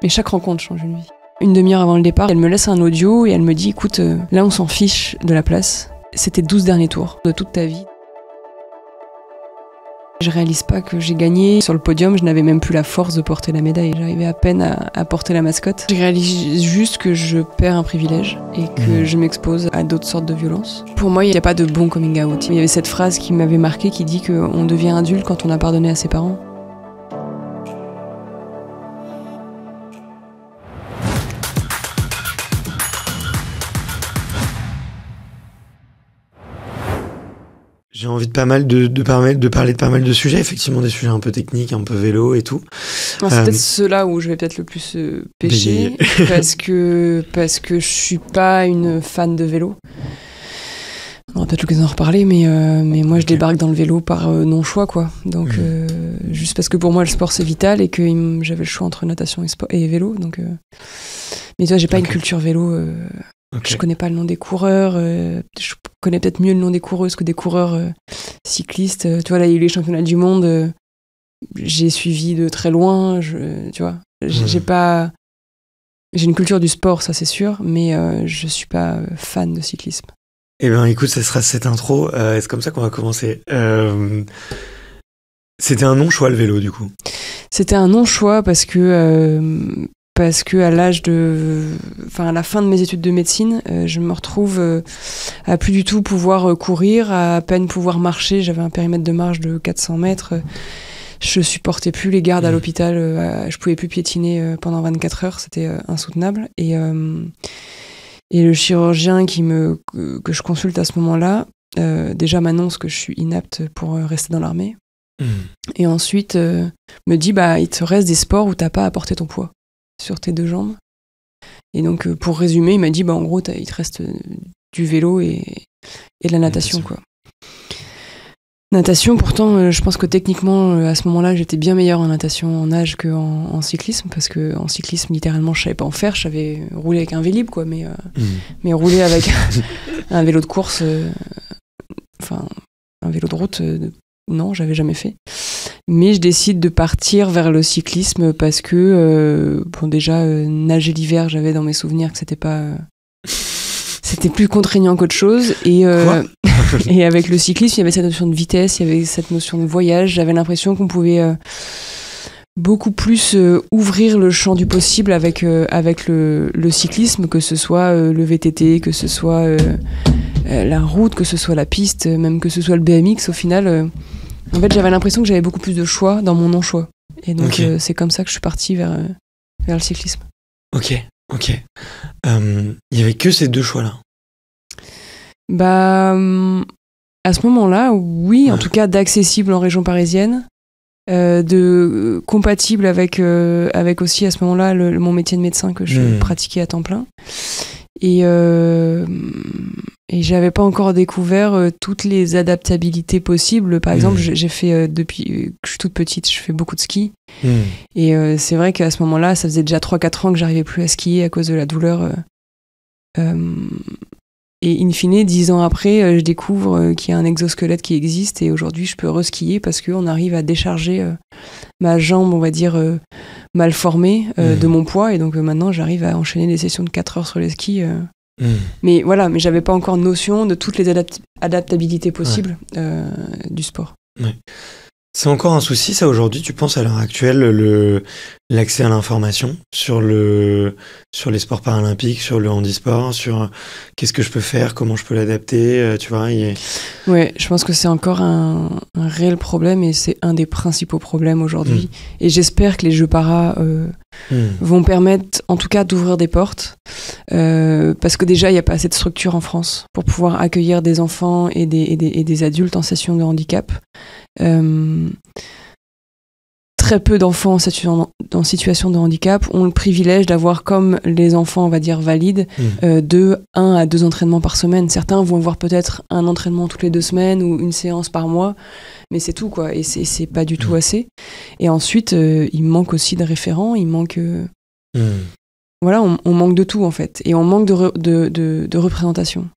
Et chaque rencontre change une vie. Une demi-heure avant le départ, elle me laisse un audio et elle me dit « Écoute, là on s'en fiche de la place. C'était 12 derniers tours de toute ta vie. » Je réalise pas que j'ai gagné. Sur le podium, je n'avais même plus la force de porter la médaille. J'arrivais à peine à porter la mascotte. Je réalise juste que je perds un privilège et que je m'expose à d'autres sortes de violences. Pour moi, il n'y a pas de bon coming out. Il y avait cette phrase qui m'avait marqué qui dit qu'on devient adulte quand on a pardonné à ses parents. J'ai envie de parler de pas mal de sujets, effectivement des sujets un peu techniques, un peu vélo et tout. C'est peut-être ceux-là où je vais peut-être le plus pêcher, parce que je suis pas une fan de vélo. On aura peut-être l'occasion d'en reparler, mais moi je débarque dans le vélo par non-choix, quoi. Donc juste parce que pour moi le sport c'est vital et que j'avais le choix entre natation et vélo. Donc, mais tu vois, j'ai pas une culture vélo. Je connais pas le nom des coureurs, je connais peut-être mieux le nom des coureuses que des coureurs cyclistes. Tu vois, là, il y a eu les championnats du monde, j'ai suivi de très loin, tu vois. J'ai une culture du sport, ça c'est sûr, mais je suis pas fan de cyclisme. Eh bien, écoute, ça sera cette intro, c'est comme ça qu'on va commencer. C'était un non-choix, le vélo, du coup. C'était un non-choix parce que à à la fin de mes études de médecine, je me retrouve à plus du tout pouvoir courir, à peine pouvoir marcher. J'avais un périmètre de marche de 400 mètres. Je supportais plus les gardes à l'hôpital. Je pouvais plus piétiner pendant 24 heures. C'était insoutenable. Et le chirurgien que je consulte à ce moment-là, déjà m'annonce que je suis inapte pour rester dans l'armée. Et ensuite me dit, il te reste des sports où t'as pas à porter ton poids sur tes deux jambes. Et donc, pour résumer, il m'a dit, en gros, il te reste du vélo et de la natation, quoi. Natation, pourtant, je pense que techniquement, à ce moment-là, j'étais bien meilleure en natation en nage qu'en cyclisme, parce que en cyclisme, littéralement, je savais pas en faire. Je savais rouler avec un Vélib, quoi, mais rouler avec un vélo de course, un vélo de route, non, j'avais jamais fait. Mais je décide de partir vers le cyclisme parce que, déjà, nager l'hiver, j'avais dans mes souvenirs que c'était plus contraignant qu'autre chose. Et avec le cyclisme, il y avait cette notion de vitesse, il y avait cette notion de voyage. J'avais l'impression qu'on pouvait beaucoup plus ouvrir le champ du possible avec le cyclisme, que ce soit le VTT, que ce soit la route, que ce soit la piste, même que ce soit le BMX. Au final, en fait, j'avais l'impression que j'avais beaucoup plus de choix dans mon non-choix. Et donc, c'est comme ça que je suis partie vers le cyclisme. Ok. Il y avait que ces deux choix-là. À ce moment-là, oui, en tout cas d'accessible en région parisienne, de compatible avec aussi à ce moment-là mon métier de médecin que je pratiquais à temps plein. Et j'avais pas encore découvert toutes les adaptabilités possibles. Par exemple, j'ai fait, depuis que je suis toute petite, je fais beaucoup de ski. Et c'est vrai qu'à ce moment-là, ça faisait déjà 3-4 ans que j'arrivais plus à skier à cause de la douleur. Et in fine, 10 ans après, je découvre qu'il y a un exosquelette qui existe et aujourd'hui, je peux reskier parce qu'on arrive à décharger ma jambe, on va dire, mal formée de mon poids. Et donc maintenant, j'arrive à enchaîner des sessions de 4 heures sur les skis. Mais voilà, mais j'avais pas encore notion de toutes les adaptabilités possibles du sport. Ouais. C'est encore un souci, ça, aujourd'hui, tu penses, à l'heure actuelle, l'accès à l'information sur les sports paralympiques, sur le handisport, sur qu'est-ce que je peux faire, comment je peux l'adapter, tu vois. Ouais, je pense que c'est encore un réel problème et c'est un des principaux problèmes aujourd'hui. Et j'espère que les Jeux Para vont permettre, en tout cas, d'ouvrir des portes. Parce que déjà, il n'y a pas assez de structures en France pour pouvoir accueillir des enfants et des adultes en situation de handicap. Très peu d'enfants en situation de handicap ont le privilège d'avoir, comme les enfants, on va dire, valides, de 1 à 2 entraînements par semaine. Certains vont avoir peut-être un entraînement toutes les 2 semaines ou une séance par mois, mais c'est tout, quoi. Et c'est pas du tout assez. Et ensuite, il manque aussi de référents, il manque... Voilà, on manque de tout, en fait. Et on manque de représentation.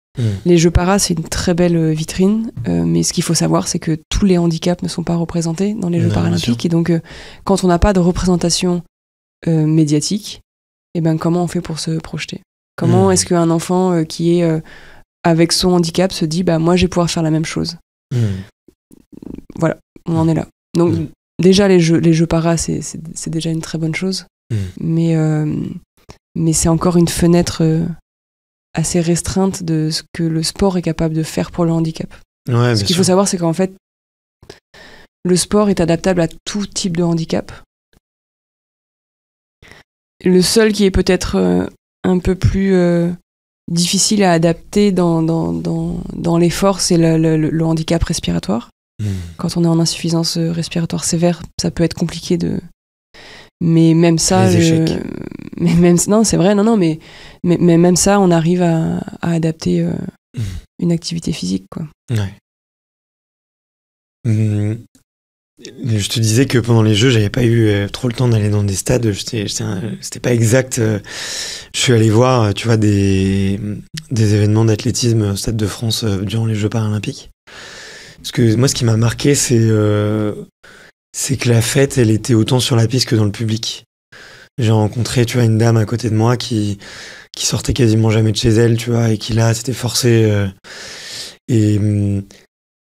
Les Jeux Para, c'est une très belle vitrine, mais ce qu'il faut savoir, c'est que tous les handicaps ne sont pas représentés dans les Jeux paralympiques. Et donc, quand on n'a pas de représentation médiatique, et ben comment on fait pour se projeter? Comment est-ce qu'un enfant qui est avec son handicap se dit moi je vais pouvoir faire la même chose? Voilà, on en est là. Donc déjà les jeux para c'est déjà une très bonne chose, mais c'est encore une fenêtre assez restreinte de ce que le sport est capable de faire pour le handicap. Ouais, ce qu'il faut savoir, c'est qu'en fait le sport est adaptable à tout type de handicap. Le seul qui est peut-être un peu plus difficile à adapter dans l'effort, c'est le handicap respiratoire. Quand on est en insuffisance respiratoire sévère, ça peut être compliqué mais même ça... Les échecs. Mais même... Non, c'est vrai, mais même ça, on arrive à adapter une activité physique, quoi. Ouais. Je te disais que pendant les Jeux, j'avais pas eu trop le temps d'aller dans des stades. C'était pas exact. Je suis allé voir, tu vois, des événements d'athlétisme au Stade de France durant les Jeux paralympiques. Parce que moi, ce qui m'a marqué, c'est que la fête, elle était autant sur la piste que dans le public. J'ai rencontré, tu vois, une dame à côté de moi qui sortait quasiment jamais de chez elle, tu vois, et qui là, s'était forcée.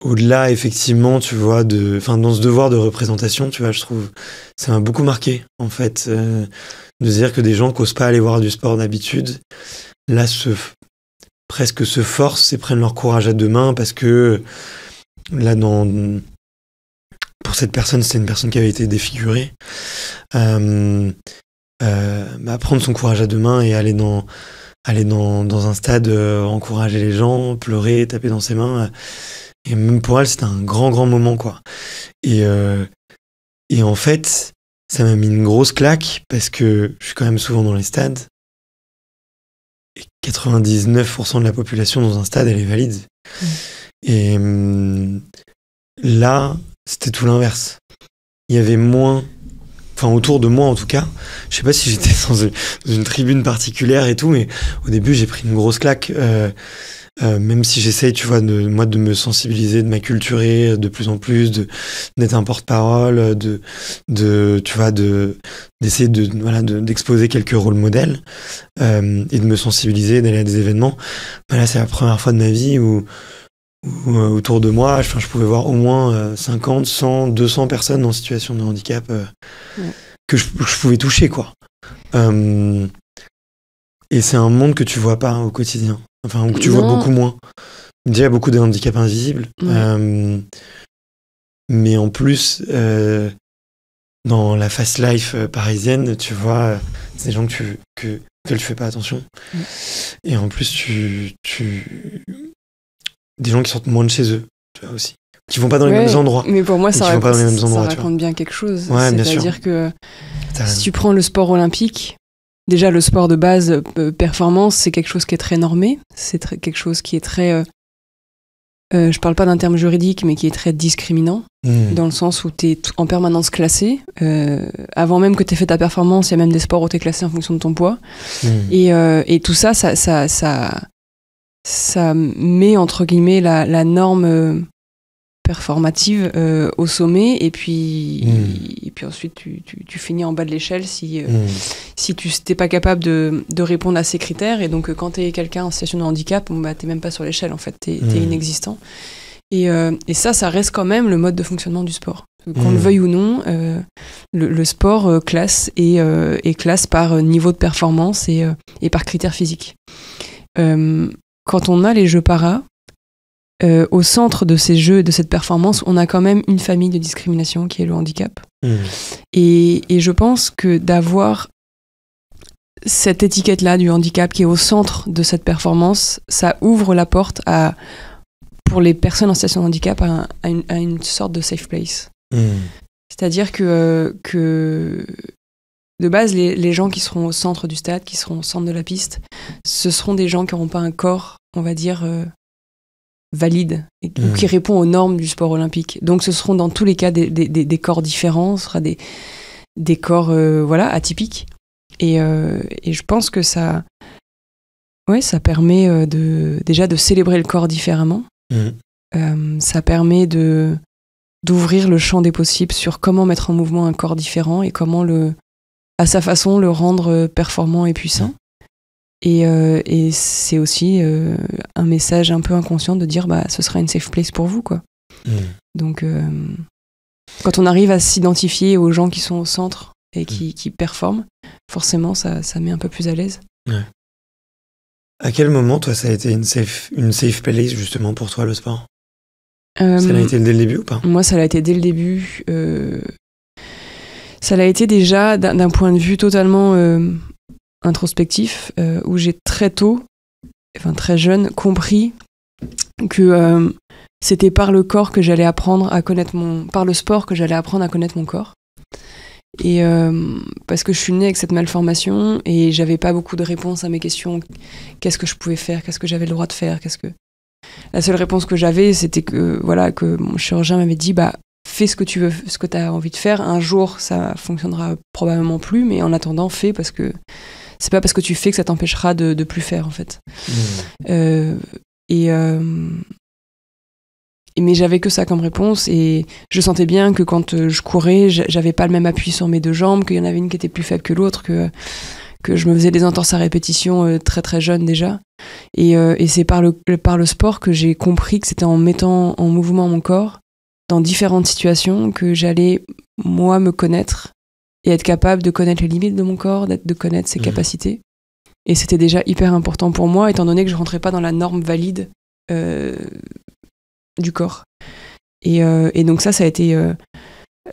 Au-delà, effectivement, tu vois, dans ce devoir de représentation, tu vois, je trouve, ça m'a beaucoup marqué, en fait, de se dire que des gens qui n'osent pas aller voir du sport d'habitude, là, presque se forcent et prennent leur courage à deux mains parce que, là, pour cette personne, c'était une personne qui avait été défigurée. Prendre son courage à deux mains et aller dans un stade, encourager les gens, pleurer, taper dans ses mains. Et même pour elle, c'était un grand, grand moment, quoi. Et en fait, ça m'a mis une grosse claque parce que je suis quand même souvent dans les stades. Et 99% de la population dans un stade, elle est valide. Et là, c'était tout l'inverse. Il y avait moins... Enfin, autour de moi, en tout cas. Je sais pas si j'étais dans une tribune particulière et tout, mais au début, j'ai pris une grosse claque. Même si j'essaye, tu vois, de me sensibiliser, de m'acculturer de plus en plus, d'être un porte-parole, d'essayer d'exposer quelques rôles modèles, et de me sensibiliser, d'aller à des événements. Là, c'est la première fois de ma vie où autour de moi, je pouvais voir au moins 50, 100, 200 personnes en situation de handicap que je pouvais toucher, quoi. Et c'est un monde que tu vois pas au quotidien. Enfin, que tu vois beaucoup moins. Déjà, il y a beaucoup de handicaps invisibles. Mais en plus, dans la fast life parisienne, tu vois, c'est des gens auxquels tu fais pas attention. Et en plus, des gens qui sortent moins de chez eux, tu vois, aussi. Qui vont pas dans les mêmes endroits. Mais pour moi, ça raconte bien quelque chose. Ouais, c'est-à-dire que si tu prends le sport olympique, déjà, le sport de base, performance, c'est quelque chose qui est très normé. C'est quelque chose qui est très... je parle pas d'un terme juridique, mais qui est très discriminant, dans le sens où tu es en permanence classé. Avant même que tu aies fait ta performance, il y a même des sports où tu es classé en fonction de ton poids. Et tout ça, ça met, entre guillemets, la norme performative au sommet, et puis ensuite tu finis en bas de l'échelle si tu n'es pas capable de répondre à ces critères. Et donc quand tu es quelqu'un en situation de handicap, tu n'es même pas sur l'échelle, en fait, tu es inexistant. Et ça reste quand même le mode de fonctionnement du sport. Qu'on le veuille ou non, le sport classe et classe par niveau de performance et par critères physiques. Quand on a les jeux para, au centre de ces jeux et de cette performance, on a quand même une famille de discrimination qui est le handicap. Et je pense que d'avoir cette étiquette-là du handicap qui est au centre de cette performance, ça ouvre la porte pour les personnes en situation de handicap à une sorte de safe place. C'est-à-dire que de base, les gens qui seront au centre du stade, qui seront au centre de la piste, ce seront des gens qui n'auront pas un corps, on va dire, valide, ou qui répond aux normes du sport olympique. Donc ce seront dans tous les cas des corps différents, ce sera des corps atypiques. Et je pense que ça permet déjà de célébrer le corps différemment. Ça permet d'ouvrir le champ des possibles sur comment mettre en mouvement un corps différent et comment à sa façon, le rendre performant et puissant. Et c'est aussi un message un peu inconscient de dire ce sera une safe place pour vous, quoi. Donc quand on arrive à s'identifier aux gens qui sont au centre et qui performent, forcément ça met un peu plus à l'aise. Ouais. À quel moment, toi, ça a été une safe place, justement, pour toi, le sport? Ça l'a été dès le début ou pas? Moi, ça l'a été dès le début. Ça l'a été déjà d'un point de vue totalement introspectif, où j'ai très tôt, très jeune, compris que c'était par le corps que j'allais apprendre à connaître par le sport que j'allais apprendre à connaître mon corps. Et parce que je suis née avec cette malformation et j'avais pas beaucoup de réponses à mes questions. Qu'est-ce que je pouvais faire? Qu'est-ce que j'avais le droit de faire? La seule réponse que j'avais, c'était que mon chirurgien m'avait dit fais ce que tu veux, ce que tu as envie de faire. Un jour, ça fonctionnera probablement plus, mais en attendant, fais, parce que c'est pas parce que tu fais que ça t'empêchera de plus faire, en fait. Mais j'avais que ça comme réponse, et je sentais bien que quand je courais, j'avais pas le même appui sur mes deux jambes, qu'il y en avait une qui était plus faible que l'autre, que je me faisais des entorses à répétition très très jeune déjà. Et c'est par le sport que j'ai compris que c'était en mettant en mouvement mon corps dans différentes situations que j'allais, moi, me connaître et être capable de connaître les limites de mon corps, de connaître ses capacités. Et c'était déjà hyper important pour moi, étant donné que je rentrais pas dans la norme valide du corps. Et donc ça a été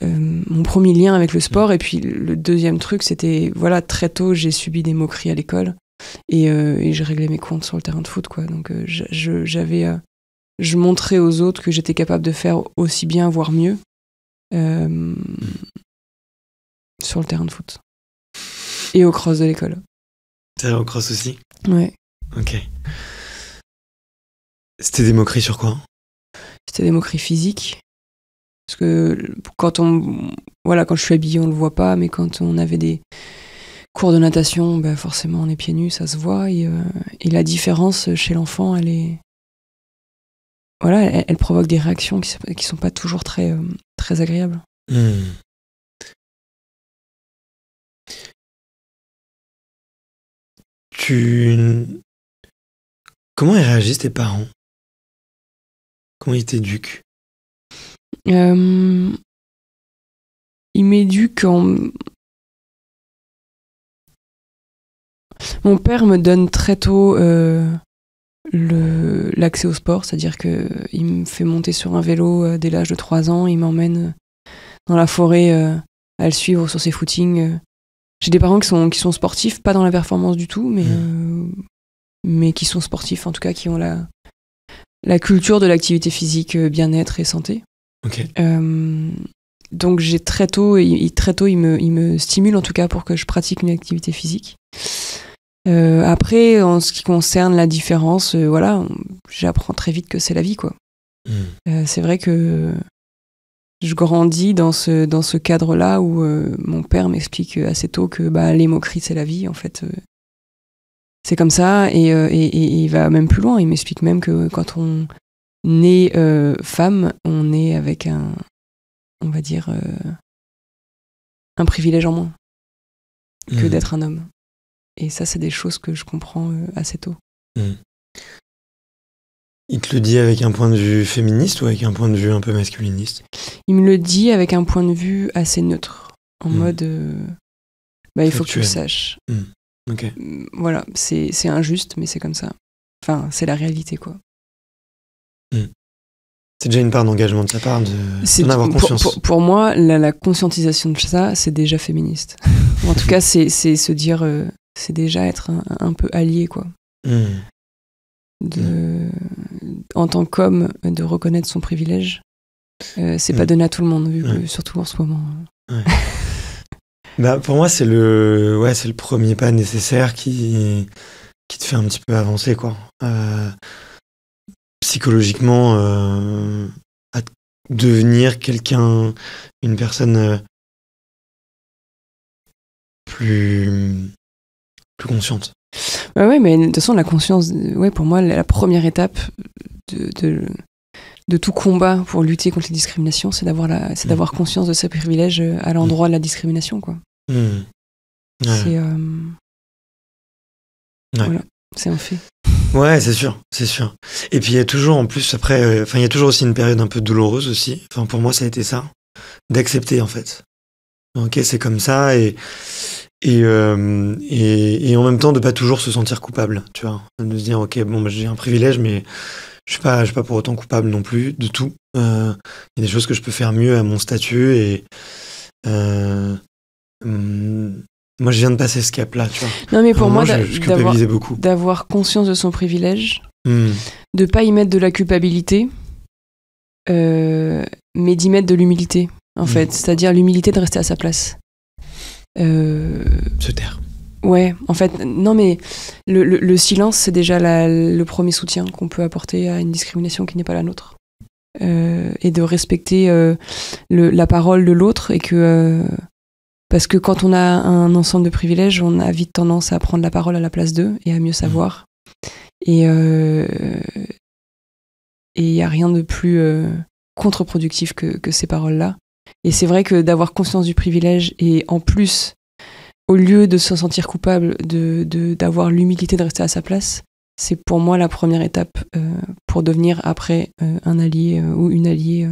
mon premier lien avec le sport. Et puis le deuxième truc, c'était, très tôt, j'ai subi des moqueries à l'école. Et je réglais mes comptes sur le terrain de foot, quoi. Donc je montrais aux autres que j'étais capable de faire aussi bien, voire mieux, sur le terrain de foot. Et au cross de l'école. T'es au cross aussi? Ouais. Ok. C'était des moqueries sur quoi? C'était des moqueries physiques. Parce que quand je suis habillée, on le voit pas, mais quand on avait des cours de natation, forcément on est pieds nus, ça se voit. Et la différence chez l'enfant, elle provoque des réactions qui sont pas toujours très, très agréables. Comment ils réagissent tes parents? Comment ils t'éduquent? Ils m'éduquent Mon père me donne très tôt l'accès au sport, c'est-à-dire qu'il me fait monter sur un vélo dès l'âge de 3 ans, il m'emmène dans la forêt à le suivre sur ses footings. J'ai des parents qui sont sportifs, pas dans la performance du tout, mais qui sont sportifs, en tout cas qui ont la culture de l'activité physique, bien-être et santé. Okay. Donc très tôt, il me stimule en tout cas pour que je pratique une activité physique. Après, en ce qui concerne la différence, j'apprends très vite que c'est la vie, quoi. C'est vrai que je grandis dans ce cadre-là où mon père m'explique assez tôt que les moqueries, c'est la vie, en fait. C'est comme ça, et il va même plus loin. Il m'explique même que quand on est femme, on est avec un privilège en moins que d'être un homme. Et ça, c'est des choses que je comprends assez tôt. Il te le dit avec un point de vue féministe ou avec un point de vue un peu masculiniste? Il me le dit avec un point de vue assez neutre, en mode il faut que tu le saches. Okay. Voilà, c'est injuste, mais c'est comme ça. Enfin, c'est la réalité, quoi. C'est déjà une part d'engagement de sa part d'en avoir conscience. Pour moi, la conscientisation de ça, c'est déjà féministe. En tout cas, c'est se dire, c'est déjà être un peu allié, quoi. En tant qu'homme, de reconnaître son privilège, c'est pas donné à tout le monde, surtout en ce moment. Ouais. Pour moi, c'est le premier pas nécessaire qui te fait un petit peu avancer, quoi. Psychologiquement, à devenir quelqu'un, une personne plus consciente. Ouais, mais de toute façon, la conscience, pour moi, la première étape de tout combat pour lutter contre les discriminations, c'est d'avoir conscience de ses privilèges à l'endroit de la discrimination, quoi. Ouais. C'est Ouais. voilà, c'est un fait. Ouais, c'est sûr. Et puis il y a toujours, en plus, après, il y a toujours aussi une période un peu douloureuse aussi. Enfin, pour moi, ça a été ça, d'accepter en fait. Ok, c'est comme ça, et en même temps de pas toujours se sentir coupable, tu vois, de se dire ok, bon, bah, j'ai un privilège, mais je suis pas pour autant coupable non plus de tout. Il y a des choses que je peux faire mieux à mon statut, et moi, je viens de passer ce cap-là, tu vois. Non, mais pour moi, je culpabilisais beaucoup. d'avoir conscience de son privilège, Mm. de pas y mettre de la culpabilité, mais d'y mettre de l'humilité, en fait. C'est-à-dire l'humilité de rester à sa place. Se taire. Ouais, en fait, non, mais le silence, c'est déjà le premier soutien qu'on peut apporter à une discrimination qui n'est pas la nôtre. Et de respecter la parole de l'autre, et que parce que quand on a un ensemble de privilèges, on a vite tendance à prendre la parole à la place d'eux et à mieux savoir. Et il n'y a rien de plus contre-productif que ces paroles-là. Et c'est vrai que d'avoir conscience du privilège, et en plus, au lieu de se sentir coupable, d'avoir l'humilité de rester à sa place, c'est pour moi la première étape pour devenir après un allié ou une alliée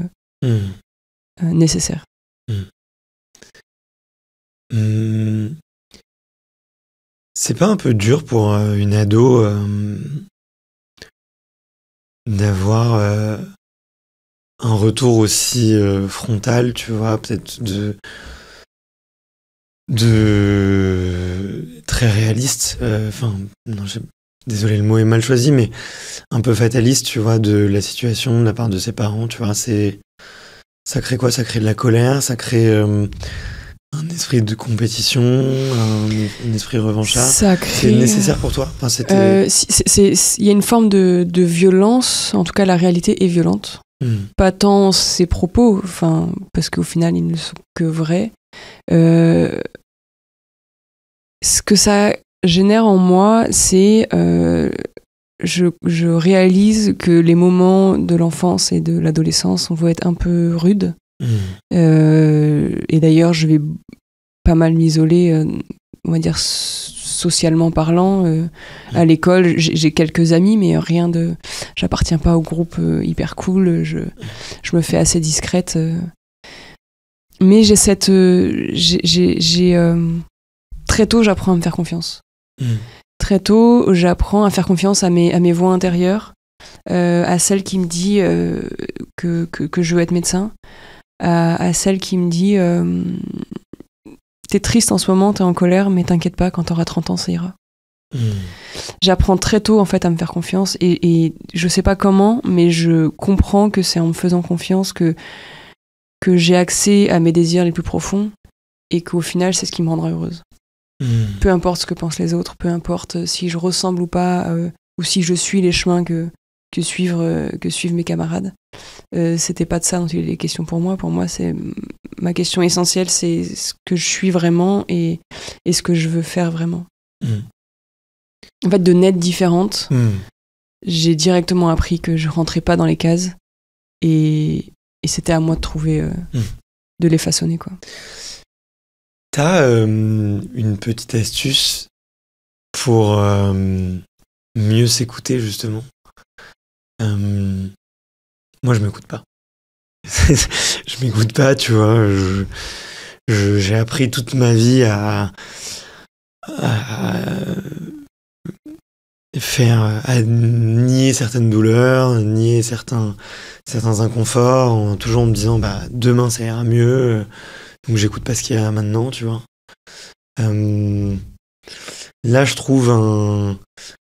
nécessaire. C'est pas un peu dur pour une ado d'avoir un retour aussi frontal, tu vois, peut-être de très réaliste, désolé, le mot est mal choisi, mais un peu fataliste, tu vois, de la situation de la part de ses parents, tu vois, ça crée quoi? Ça crée de la colère, ça crée un esprit de compétition, un esprit revanchard. C'est nécessaire pour toi? Enfin, il y a une forme de violence, en tout cas la réalité est violente. Pas tant ses propos, parce qu'au final ils ne sont que vrais. Ce que ça génère en moi, c'est je réalise que les moments de l'enfance et de l'adolescence vont être un peu rudes. Et d'ailleurs, je vais pas mal m'isoler, on va dire socialement parlant. À l'école, j'ai quelques amis, mais rien de. J'appartiens pas au groupe hyper cool. Je me fais assez discrète. Mais j'ai cette. Très tôt, j'apprends à me faire confiance. Très tôt, j'apprends à faire confiance à mes voix intérieures, à celle qui me dit que je veux être médecin, à celle qui me dit t'es triste en ce moment, t'es en colère, mais t'inquiète pas, quand t'auras 30 ans, ça ira. J'apprends très tôt en fait à me faire confiance, et je sais pas comment, mais je comprends que c'est en me faisant confiance que j'ai accès à mes désirs les plus profonds, et qu'au final, c'est ce qui me rendra heureuse. Peu importe ce que pensent les autres, peu importe si je ressemble ou pas, ou si je suis les chemins que suivent mes camarades. C'était pas de ça dont il est question pour moi. Pour moi, c'est ma question essentielle, c'est ce que je suis vraiment et ce que je veux faire vraiment. En fait, de naître différente, j'ai directement appris que je rentrais pas dans les cases, et c'était à moi de trouver, de les façonner, quoi. T'as une petite astuce pour mieux s'écouter, justement? Moi, je m'écoute pas. Je m'écoute pas, tu vois. J'ai appris toute ma vie à nier certaines douleurs, nier certains inconforts, toujours en me disant demain ça ira mieux. Donc j'écoute pas ce qu'il y a maintenant, tu vois. Là, je trouve un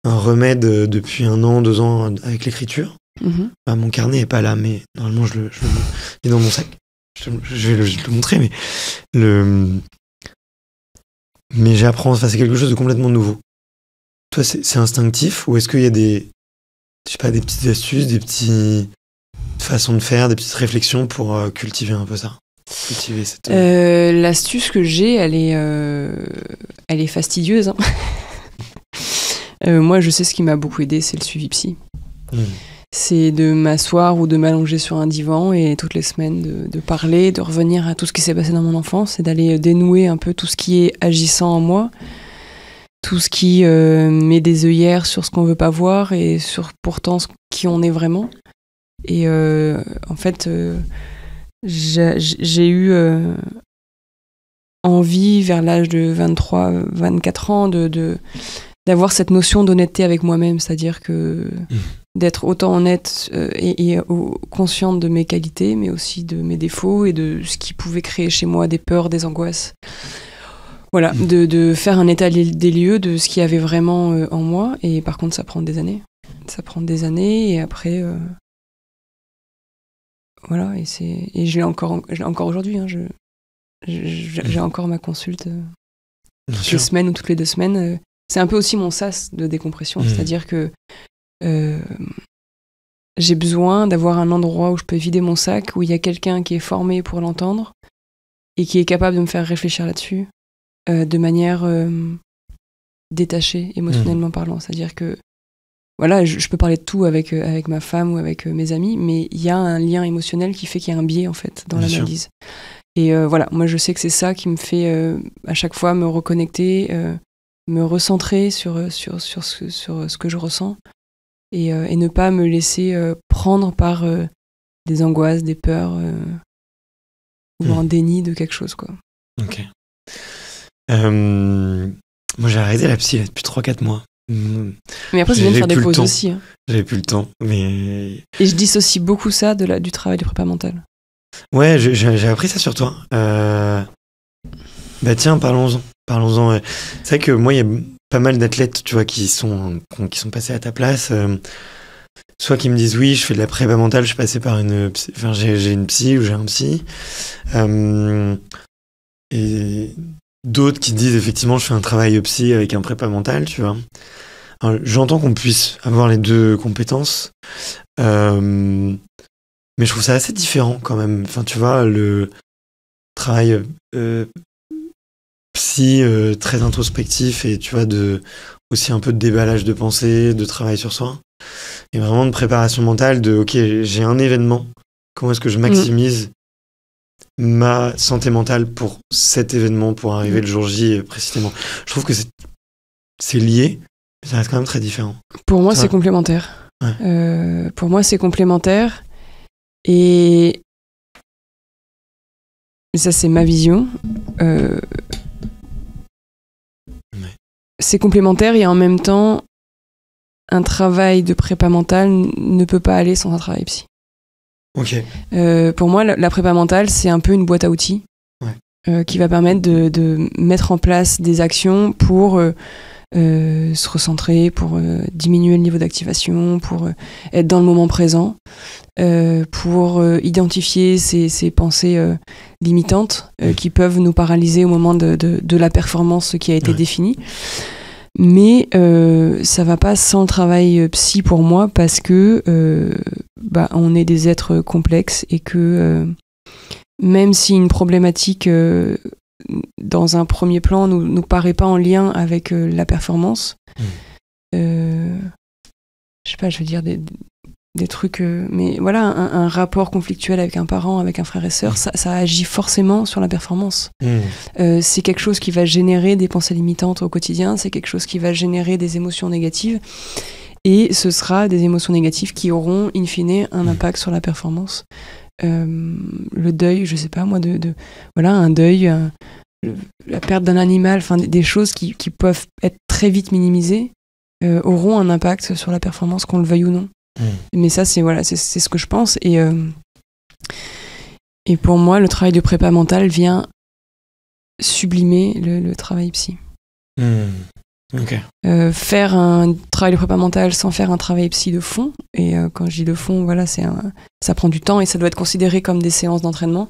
remède depuis 1 an, 2 ans avec l'écriture. Mon carnet est pas là, mais normalement il est dans mon sac. Je vais te le montrer, mais j'apprends. Enfin, c'est quelque chose de complètement nouveau. Toi, c'est instinctif, ou est-ce qu'il y a des petites astuces, des petites façons de faire, des petites réflexions pour cultiver un peu ça? L'astuce que j'ai, elle est fastidieuse. Moi, je sais ce qui m'a beaucoup aidé, c'est le suivi psy. c'est de m'asseoir ou de m'allonger sur un divan et toutes les semaines de parler, de revenir à tout ce qui s'est passé dans mon enfance et d'aller dénouer un peu tout ce qui est agissant en moi, tout ce qui met des œillères sur ce qu'on veut pas voir et sur pourtant qui on est vraiment. Et en fait, j'ai eu envie vers l'âge de 23-24 ans d'avoir cette notion d'honnêteté avec moi-même, c'est-à-dire que d'être autant honnête et consciente de mes qualités, mais aussi de mes défauts et de ce qui pouvait créer chez moi des peurs, des angoisses. Voilà, de faire un état des lieux de ce qu'il y avait vraiment en moi. Et par contre, ça prend des années. Ça prend des années et après... voilà, et je l'ai encore aujourd'hui. Hein, j'ai encore ma consulte toutes les semaines ou toutes les 2 semaines. C'est un peu aussi mon sas de décompression, c'est-à-dire que j'ai besoin d'avoir un endroit où je peux vider mon sac, où il y a quelqu'un qui est formé pour l'entendre et qui est capable de me faire réfléchir là-dessus de manière détachée, émotionnellement parlant. C'est-à-dire que voilà, je peux parler de tout avec ma femme ou avec mes amis, mais il y a un lien émotionnel qui fait qu'il y a un biais en fait dans l'analyse. Et voilà, moi je sais que c'est ça qui me fait à chaque fois me reconnecter, me recentrer sur ce que je ressens et ne pas me laisser prendre par des angoisses, des peurs ou un déni de quelque chose, quoi. Ok. Moi j'ai arrêté la psy là, depuis 3-4 mois. Mais après, je viens de faire des pauses aussi. Hein. J'avais plus le temps, mais... Et je dissocie beaucoup ça du travail de prépa mentale. Ouais, j'ai appris ça sur toi. Bah tiens, parlons-en. Ouais. C'est vrai que moi, il y a pas mal d'athlètes, tu vois, qui sont passés à ta place. Soit qui me disent oui, je fais de la prépa mentale, je suis passé par j'ai une psy ou j'ai un psy. Et d'autres qui disent effectivement, je fais un travail psy avec un prépa mental, tu vois. Alors, j'entends qu'on puisse avoir les 2 compétences. Mais je trouve ça assez différent quand même. Enfin, tu vois, le travail psy très introspectif et tu vois, aussi un peu de déballage de pensée, de travail sur soi. Et vraiment de préparation mentale de, ok, j'ai un événement. Comment est-ce que je maximise ma santé mentale pour cet événement, pour arriver le jour J précisément. Je trouve que c'est lié, mais ça reste quand même très différent. Pour moi, c'est complémentaire. Ouais. Pour moi, c'est complémentaire. Et ça, c'est ma vision. C'est complémentaire et en même temps, un travail de prépa mentale ne peut pas aller sans un travail psy. Ok. Pour moi, la prépa mentale, c'est un peu une boîte à outils qui va permettre de mettre en place des actions pour se recentrer, pour diminuer le niveau d'activation, pour être dans le moment présent, pour identifier ces pensées limitantes qui peuvent nous paralyser au moment de la performance qui a été définie. Mais ça va pas sans le travail psy pour moi parce que on est des êtres complexes et que même si une problématique dans un premier plan nous paraît pas en lien avec la performance, je sais pas, je veux dire des trucs, mais voilà, un rapport conflictuel avec un parent, avec un frère et sœur, ça agit forcément sur la performance. C'est quelque chose qui va générer des pensées limitantes au quotidien, c'est quelque chose qui va générer des émotions négatives, et ce sera des émotions négatives qui auront, in fine, un impact sur la performance. Le deuil, je sais pas moi, voilà, un deuil, la perte d'un animal, enfin des choses qui peuvent être très vite minimisées, auront un impact sur la performance, qu'on le veuille ou non. Mais ça, c'est ce que je pense. Et pour moi, le travail de prépa mentale vient sublimer le travail psy. Okay. Faire un travail de prépa mentale sans faire un travail psy de fond, et quand je dis de fond, voilà, ça prend du temps et ça doit être considéré comme des séances d'entraînement,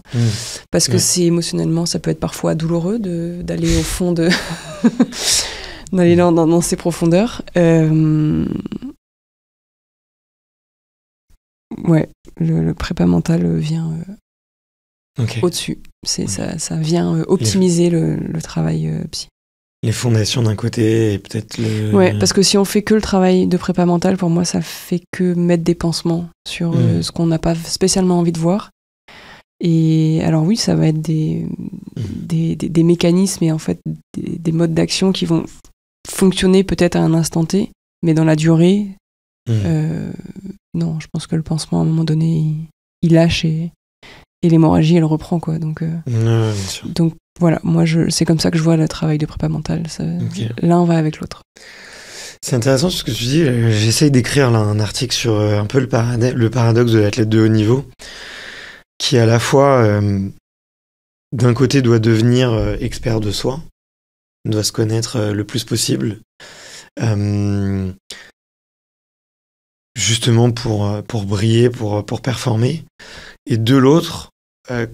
parce que c'est émotionnellement, ça peut être parfois douloureux d'aller au fond d'aller dans ces profondeurs. Ouais, le prépa mental vient au-dessus. Ça vient optimiser le travail psy. les fondations d'un côté et peut-être le... Ouais, parce que si on fait que le travail de prépa mentale, pour moi, ça fait que mettre des pansements sur ce qu'on n'a pas spécialement envie de voir. Et alors oui, ça va être des mécanismes et en fait des modes d'action qui vont fonctionner peut-être à un instant T, mais dans la durée, non, je pense que le pansement, à un moment donné, il lâche et l'hémorragie, elle reprend, quoi. Donc, bien sûr. donc voilà, moi, c'est comme ça que je vois le travail de prépa mentale. L'un va avec l'autre. C'est intéressant ce que tu dis. J'essaye d'écrire là un article sur un peu le paradoxe de l'athlète de haut niveau, qui à la fois, d'un côté, doit devenir expert de soi, doit se connaître le plus possible, justement pour briller, pour performer, et de l'autre,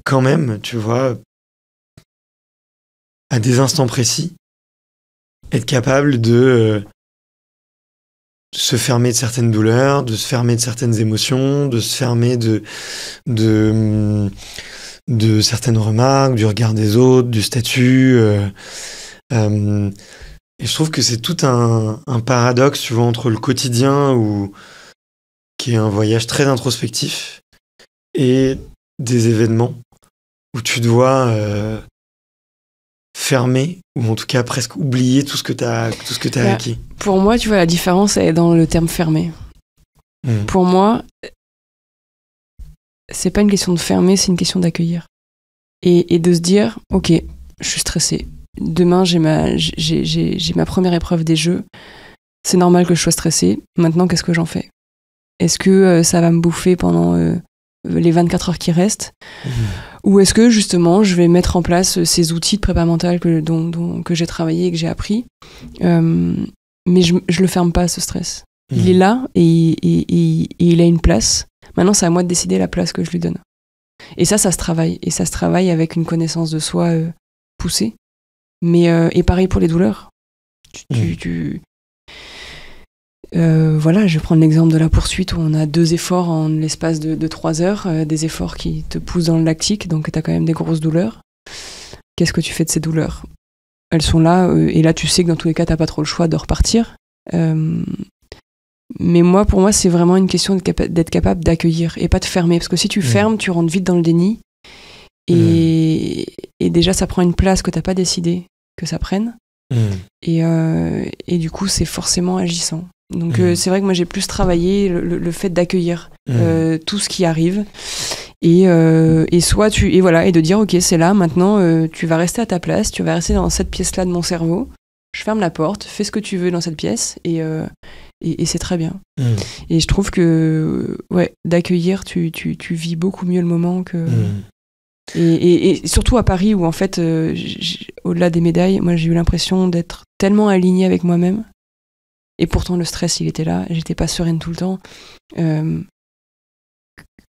quand même, tu vois, à des instants précis, être capable de se fermer de certaines douleurs, de se fermer de certaines émotions, de se fermer de certaines remarques, du regard des autres, du statut. Et je trouve que c'est tout un paradoxe, tu vois, entre le quotidien qui est un voyage très introspectif et des événements où tu dois fermer ou en tout cas presque oublier tout ce que t'as acquis. Pour moi, tu vois, la différence elle est dans le terme fermer. Pour moi, c'est pas une question de fermer, c'est une question d'accueillir et de se dire, ok, je suis stressée. Demain, j'ai ma première épreuve des Jeux. C'est normal que je sois stressée. Maintenant, qu'est-ce que j'en fais ? Est-ce que ça va me bouffer pendant les 24 heures qui restent ? Ou est-ce que, justement, je vais mettre en place ces outils de prépa mentale que j'ai travaillé et que j'ai appris, mais je le ferme pas, ce stress. Il est là et il a une place. Maintenant, c'est à moi de décider la place que je lui donne. Et ça se travaille. Et ça se travaille avec une connaissance de soi poussée. Mais, et pareil pour les douleurs. Voilà, je vais prendre l'exemple de la poursuite où on a 2 efforts en l'espace de 3 heures, des efforts qui te poussent dans le lactique, donc tu as quand même des grosses douleurs. Qu'est-ce que tu fais de ces douleurs ? Elles sont là, et là tu sais que dans tous les cas, tu n'as pas trop le choix de repartir. Mais pour moi, c'est vraiment une question d'être capable d'accueillir et pas de fermer. Parce que si tu fermes, tu rentres vite dans le déni. Et déjà, ça prend une place que tu n'as pas décidé que ça prenne. Et du coup, c'est forcément agissant. Donc c'est vrai que moi j'ai plus travaillé le fait d'accueillir tout ce qui arrive et de dire ok, c'est là maintenant, tu vas rester à ta place, tu vas rester dans cette pièce là de mon cerveau, je ferme la porte, fais ce que tu veux dans cette pièce et c'est très bien. Et je trouve que d'accueillir, tu vis beaucoup mieux le moment que et surtout à Paris où en fait au-delà des médailles, moi j'ai eu l'impression d'être tellement alignée avec moi-même. Et pourtant, le stress, il était là. J'étais pas sereine tout le temps.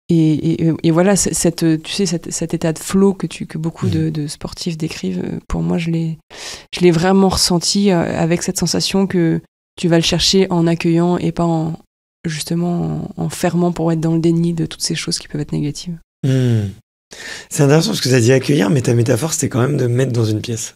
Et voilà, cet état de flow que beaucoup de sportifs décrivent, pour moi, je l'ai vraiment ressenti avec cette sensation que tu vas le chercher en accueillant et pas en fermant pour être dans le déni de toutes ces choses qui peuvent être négatives. C'est intéressant parce que tu as dit accueillir, mais ta métaphore, c'était quand même de mettre dans une pièce.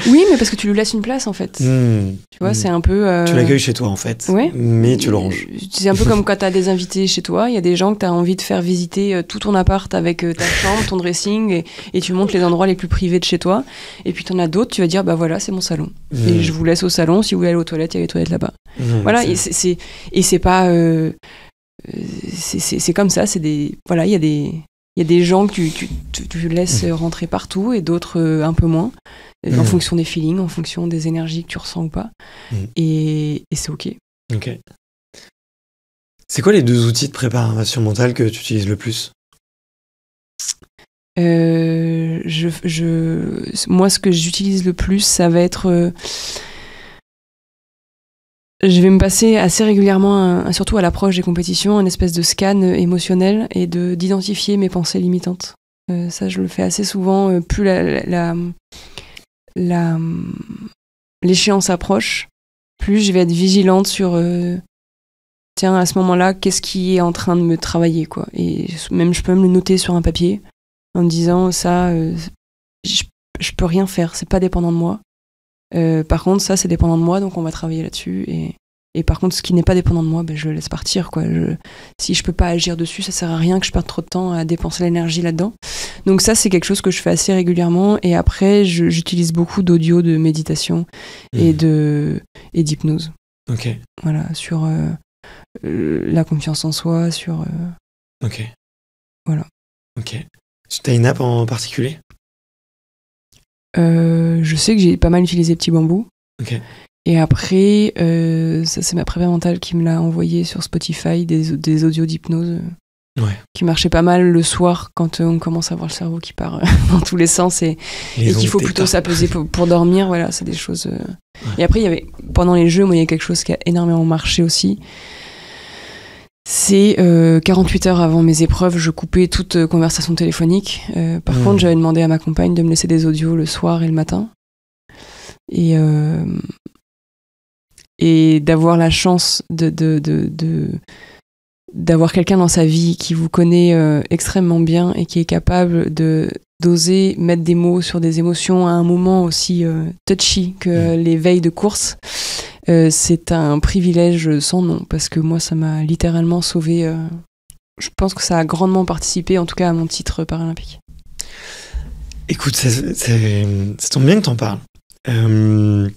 Oui, mais parce que tu lui laisses une place en fait. Tu vois, c'est un peu. Tu l'accueilles chez toi en fait, mais tu le ranges. C'est un peu comme quand tu as des invités chez toi. Il y a des gens que tu as envie de faire visiter tout ton appart avec ta chambre, ton dressing, et tu montres les endroits les plus privés de chez toi. Et puis tu en as d'autres, tu vas dire bah voilà, c'est mon salon. Et je vous laisse au salon. Si vous voulez aller aux toilettes, il y a les toilettes là-bas. Voilà, et c'est pas. C'est comme ça. Voilà, il y a des gens que tu laisses rentrer partout et d'autres un peu moins, en fonction des feelings, en fonction des énergies que tu ressens ou pas. Et c'est OK. Ok. C'est quoi les 2 outils de préparation mentale que tu utilises le plus ? Moi, ce que j'utilise le plus, ça va être... je vais me passer assez régulièrement, surtout à l'approche des compétitions, un espèce de scan émotionnel et d'identifier mes pensées limitantes. Ça, je le fais assez souvent. Plus l'échéance approche, plus je vais être vigilante sur tiens, à ce moment-là, qu'est-ce qui est en train de me travailler, quoi. Et même, je peux me le noter sur un papier en me disant ça, je peux rien faire, c'est pas dépendant de moi. Par contre, ça, c'est dépendant de moi, donc on va travailler là-dessus. Et par contre, ce qui n'est pas dépendant de moi, je le laisse partir, quoi. Si je peux pas agir dessus, ça sert à rien que je perde trop de temps à dépenser l'énergie là-dedans. Donc ça, c'est quelque chose que je fais assez régulièrement. Et après, j'utilise beaucoup d'audio, de méditation et d'hypnose. Ok. Voilà, sur la confiance en soi, sur... Ok. Voilà. Ok. T'as une app en particulier ? Je sais que j'ai pas mal utilisé Petit Bambou. Ok. Et après, ça c'est ma prépa mentale qui me l'a envoyé sur Spotify, des audios d'hypnose qui marchaient pas mal le soir quand on commence à avoir le cerveau qui part dans tous les sens et qu'il faut plutôt s'apaiser pour dormir. Voilà, c'est des choses... Et après, il y avait, pendant les jeux, moi, il y a quelque chose qui a énormément marché aussi. C'est 48 heures avant mes épreuves, je coupais toute conversation téléphonique. Par contre, j'avais demandé à ma compagne de me laisser des audios le soir et le matin. Et d'avoir la chance d'avoir quelqu'un dans sa vie qui vous connaît extrêmement bien et qui est capable d'oser mettre des mots sur des émotions à un moment aussi touchy que les veilles de course, c'est un privilège sans nom, parce que moi ça m'a littéralement sauvé. Je pense que ça a grandement participé, en tout cas à mon titre paralympique. Écoute, ça tombe bien que t'en parles. Bon,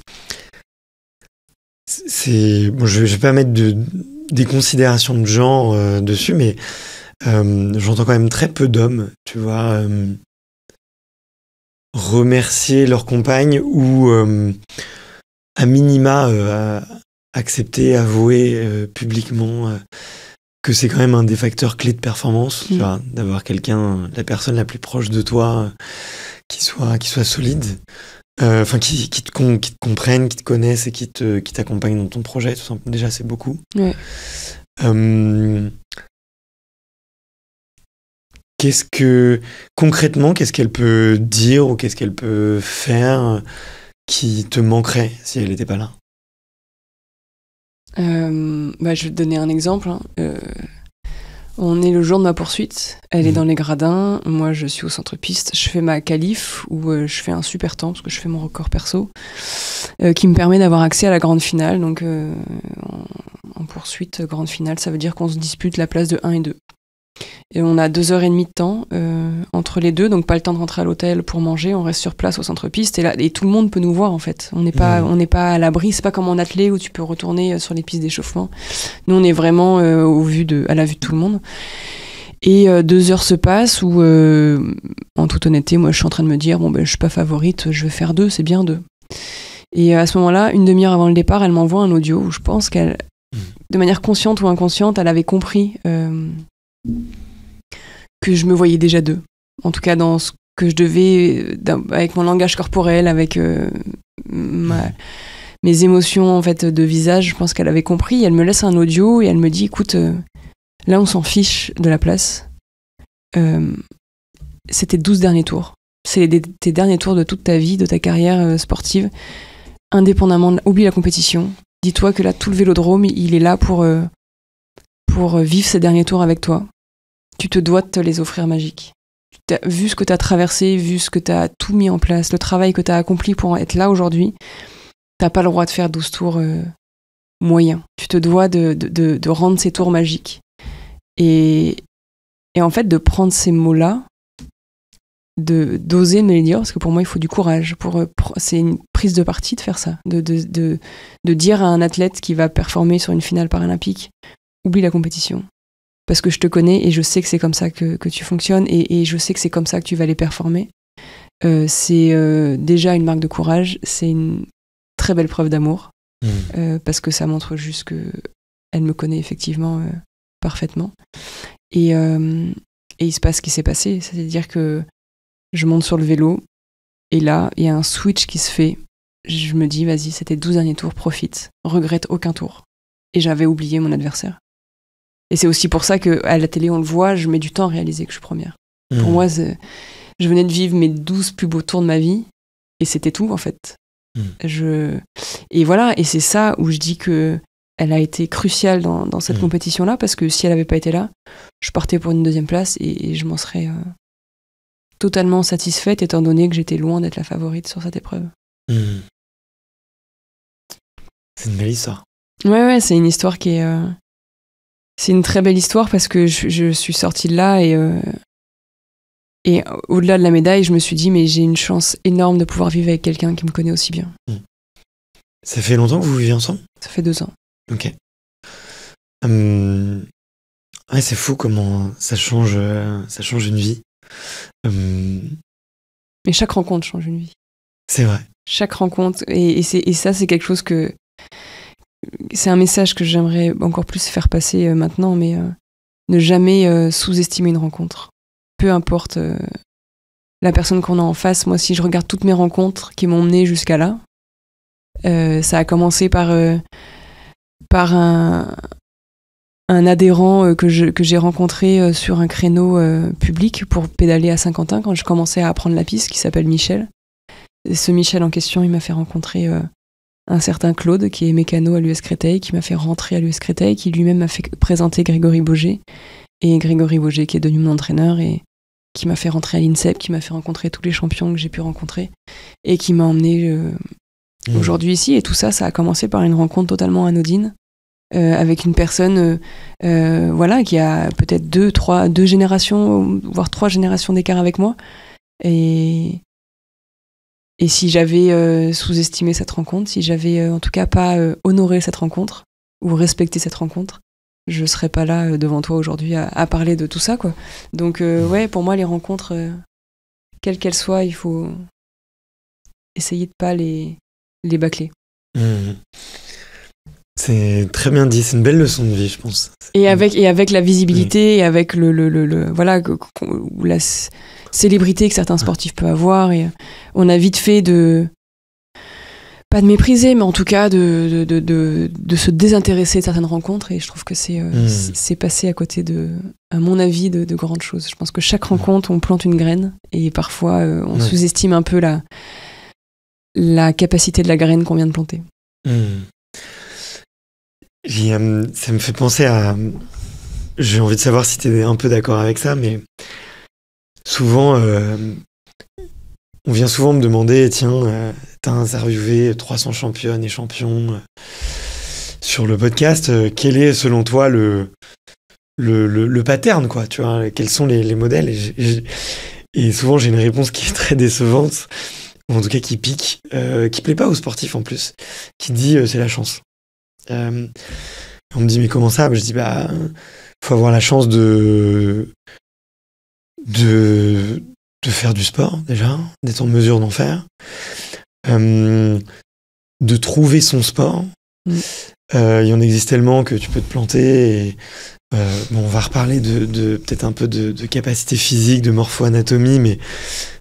je vais pas mettre des considérations de genre dessus, mais j'entends quand même très peu d'hommes, tu vois, remercier leur compagne ou à minima accepter, avouer publiquement que c'est quand même un des facteurs clés de performance, tu vois, d'avoir quelqu'un, la personne la plus proche de toi, qui soit solide. Enfin, qui te comprennent, qui te connaissent et qui t'accompagnent dans ton projet, tout simplement. Déjà, c'est beaucoup. Ouais. Concrètement, qu'est-ce qu'elle peut dire ou qu'est-ce qu'elle peut faire qui te manquerait si elle n'était pas là ? Je vais te donner un exemple. On est le jour de ma poursuite, elle est dans les gradins, moi je suis au centre-piste, je fais ma qualif où je fais un super temps parce que je fais mon record perso qui me permet d'avoir accès à la grande finale. Donc en poursuite, grande finale, ça veut dire qu'on se dispute la place de 1 et 2. Et on a 2h30 de temps entre les deux, donc pas le temps de rentrer à l'hôtel pour manger, on reste sur place au centre-piste et tout le monde peut nous voir en fait. On n'est pas à l'abri, c'est pas comme en athlé où tu peux retourner sur les pistes d'échauffement. Nous on est vraiment à la vue de tout le monde. Et 2 heures se passent où, en toute honnêteté, moi je suis en train de me dire je suis pas favorite, je vais faire 2, c'est bien 2. Et à ce moment-là, une demi-heure avant le départ, elle m'envoie un audio où je pense qu'elle, de manière consciente ou inconsciente, elle avait compris que je me voyais déjà 2. En tout cas, dans ce que je devais, avec mon langage corporel, avec mes émotions en fait de visage, je pense qu'elle avait compris. Elle me laisse un audio et elle me dit écoute, là on s'en fiche de la place. C'est tes 12 derniers tours. C'est tes derniers tours de toute ta vie, de ta carrière sportive. Indépendamment, oublie la compétition. Dis-toi que là, tout le vélodrome, il est là pour vivre ces derniers tours avec toi. Tu te dois de te les offrir magiques. Vu ce que tu as traversé, vu ce que tu as tout mis en place, le travail que tu as accompli pour être là aujourd'hui, t'as pas le droit de faire 12 tours moyens. Tu te dois de rendre ces tours magiques. Et en fait, de prendre ces mots-là, d'oser me les dire, parce que pour moi, il faut du courage. C'est une prise de parti de faire ça. De dire à un athlète qui va performer sur une finale paralympique, oublie la compétition. Parce que je te connais et je sais que c'est comme ça que tu fonctionnes et je sais que c'est comme ça que tu vas les performer. C'est déjà une marque de courage, c'est une très belle preuve d'amour parce que ça montre juste qu'elle me connaît effectivement parfaitement. Et il se passe ce qui s'est passé, c'est-à-dire que je monte sur le vélo et là, il y a un switch qui se fait. Je me dis, vas-y, c'était 12 derniers tours, profite, regrette aucun tour. Et j'avais oublié mon adversaire. Et c'est aussi pour ça qu'à la télé, on le voit, je mets du temps à réaliser que je suis première. Pour moi, je venais de vivre mes 12 plus beaux tours de ma vie, et c'était tout, en fait. Et voilà, et c'est ça où je dis qu'elle a été cruciale dans cette compétition-là, parce que si elle n'avait pas été là, je partais pour une 2e place, et je m'en serais totalement satisfaite, étant donné que j'étais loin d'être la favorite sur cette épreuve. C'est une belle histoire. Ouais, c'est une histoire qui est... C'est une très belle histoire parce que je suis sortie de là et au-delà de la médaille, je me suis dit, mais j'ai une chance énorme de pouvoir vivre avec quelqu'un qui me connaît aussi bien. Ça fait longtemps que vous vivez ensemble ? Ça fait 2 ans. Ok. Ouais, c'est fou comment ça change une vie. Mais chaque rencontre change une vie. C'est vrai. Chaque rencontre, et ça, c'est quelque chose que... C'est un message que j'aimerais encore plus faire passer maintenant, mais ne jamais sous-estimer une rencontre. Peu importe la personne qu'on a en face. Moi, si je regarde toutes mes rencontres qui m'ont mené jusqu'à là, ça a commencé par un adhérent que j'ai rencontré sur un créneau public pour pédaler à Saint-Quentin quand je commençais à apprendre la piste, qui s'appelle Michel. Et ce Michel en question, il m'a fait rencontrer un certain Claude, qui est mécano à l'US Créteil, qui m'a fait rentrer à l'US Créteil, qui lui-même m'a fait présenter Grégory Boger, et Grégory Boger qui est devenu mon entraîneur et qui m'a fait rentrer à l'INSEP, qui m'a fait rencontrer tous les champions que j'ai pu rencontrer et qui m'a emmené aujourd'hui ici. Et tout ça, ça a commencé par une rencontre totalement anodine avec une personne voilà, qui a peut-être 2 générations, voire 3 générations d'écart avec moi. Et si j'avais sous-estimé cette rencontre, si j'avais en tout cas pas honoré cette rencontre ou respecté cette rencontre, je serais pas là devant toi aujourd'hui à parler de tout ça, quoi. Donc ouais, pour moi, les rencontres, quelles qu'elles soient, il faut essayer de pas les bâcler. C'est très bien dit, c'est une belle leçon de vie, je pense. Et avec la visibilité, et avec voilà, la célébrité que certains sportifs peuvent avoir, et on a vite fait pas de mépriser, mais en tout cas de se désintéresser de certaines rencontres, et je trouve que c'est passé à côté à mon avis, de grandes choses. Je pense que chaque rencontre, on plante une graine, et parfois on sous-estime un peu la capacité de la graine qu'on vient de planter. Ça me fait penser à... J'ai envie de savoir si tu es un peu d'accord avec ça, mais souvent, on vient souvent me demander, tiens, t'as interviewé 300 championnes et champions sur le podcast, quel est selon toi le pattern, quoi, tu vois, quels sont les modèles, et souvent j'ai une réponse qui est très décevante, ou en tout cas qui pique, qui plaît pas aux sportifs en plus, qui dit c'est la chance. On me dit mais comment ça? Je dis faut avoir la chance de faire du sport déjà, d'être en mesure d'en faire, de trouver son sport. Il y en existe tellement que tu peux te planter. Et, on va reparler de peut-être un peu de capacité physique, de morpho-anatomie, mais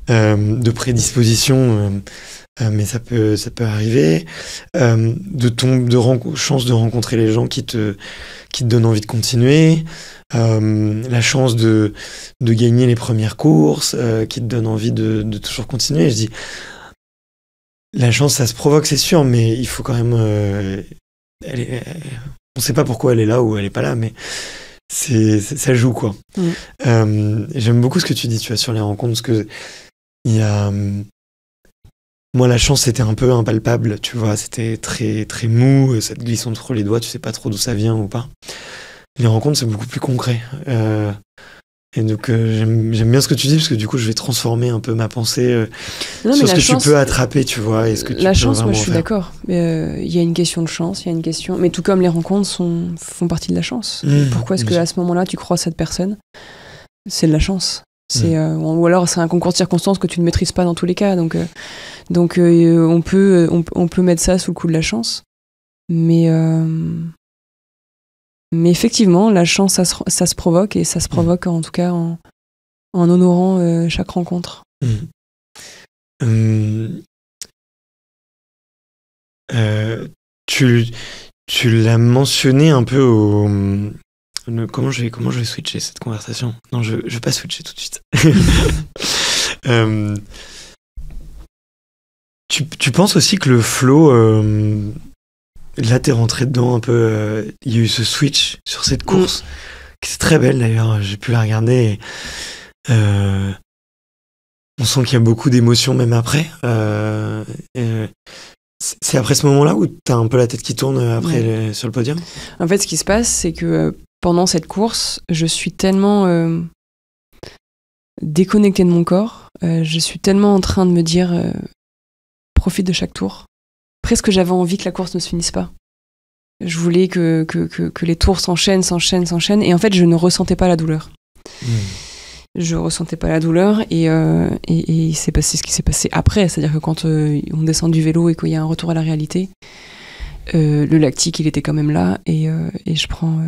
de prédisposition. Mais ça peut arriver, chance de rencontrer les gens qui te donnent envie de continuer, la chance de gagner les premières courses, qui te donnent envie de toujours continuer. Je dis, la chance, ça se provoque, c'est sûr, mais il faut quand même... on sait pas pourquoi elle est là ou elle est pas là, mais ça joue, quoi. J'aime beaucoup ce que tu dis, tu vois, sur les rencontres, parce que il y a... Moi, la chance, c'était un peu impalpable, tu vois, c'était très, très mou, ça te glisse entre les doigts, tu sais pas trop d'où ça vient ou pas. Les rencontres, c'est beaucoup plus concret. Et donc, j'aime bien ce que tu dis, parce que du coup, je vais transformer un peu ma pensée sur ce que tu peux attraper, tu vois. Et ce que tu la peux chance, moi, je suis faire. d'accord. Il y a une question de chance, il y a une question... Mais tout comme les rencontres font partie de la chance. Pourquoi est-ce qu'à ce moment-là, tu crois cette personne? C'est de la chance. Ou alors c'est un concours de circonstances que tu ne maîtrises pas dans tous les cas, donc on peut mettre ça sous le coup de la chance, mais effectivement la chance ça se provoque, et ça se provoque en tout cas en honorant chaque rencontre. Tu l'as mentionné un peu comment je vais switcher cette conversation? Non, je vais pas switcher tout de suite. Tu penses aussi que le flow, là t'es rentré dedans un peu, il y a eu ce switch sur cette course, qui est très belle d'ailleurs, j'ai pu la regarder, et, on sent qu'il y a beaucoup d'émotions même après. C'est après ce moment-là où t'as un peu la tête qui tourne sur le podium? En fait, ce qui se passe, c'est que pendant cette course, je suis tellement déconnectée de mon corps, je suis tellement en train de me dire profite de chaque tour. Presque j'avais envie que la course ne se finisse pas. Je voulais que les tours s'enchaînent, et en fait, je ne ressentais pas la douleur. Je ressentais pas la douleur, et il s'est passé ce qui s'est passé après, c'est-à-dire que quand on descend du vélo et qu'il y a un retour à la réalité, le lactique, il était quand même là, et je prends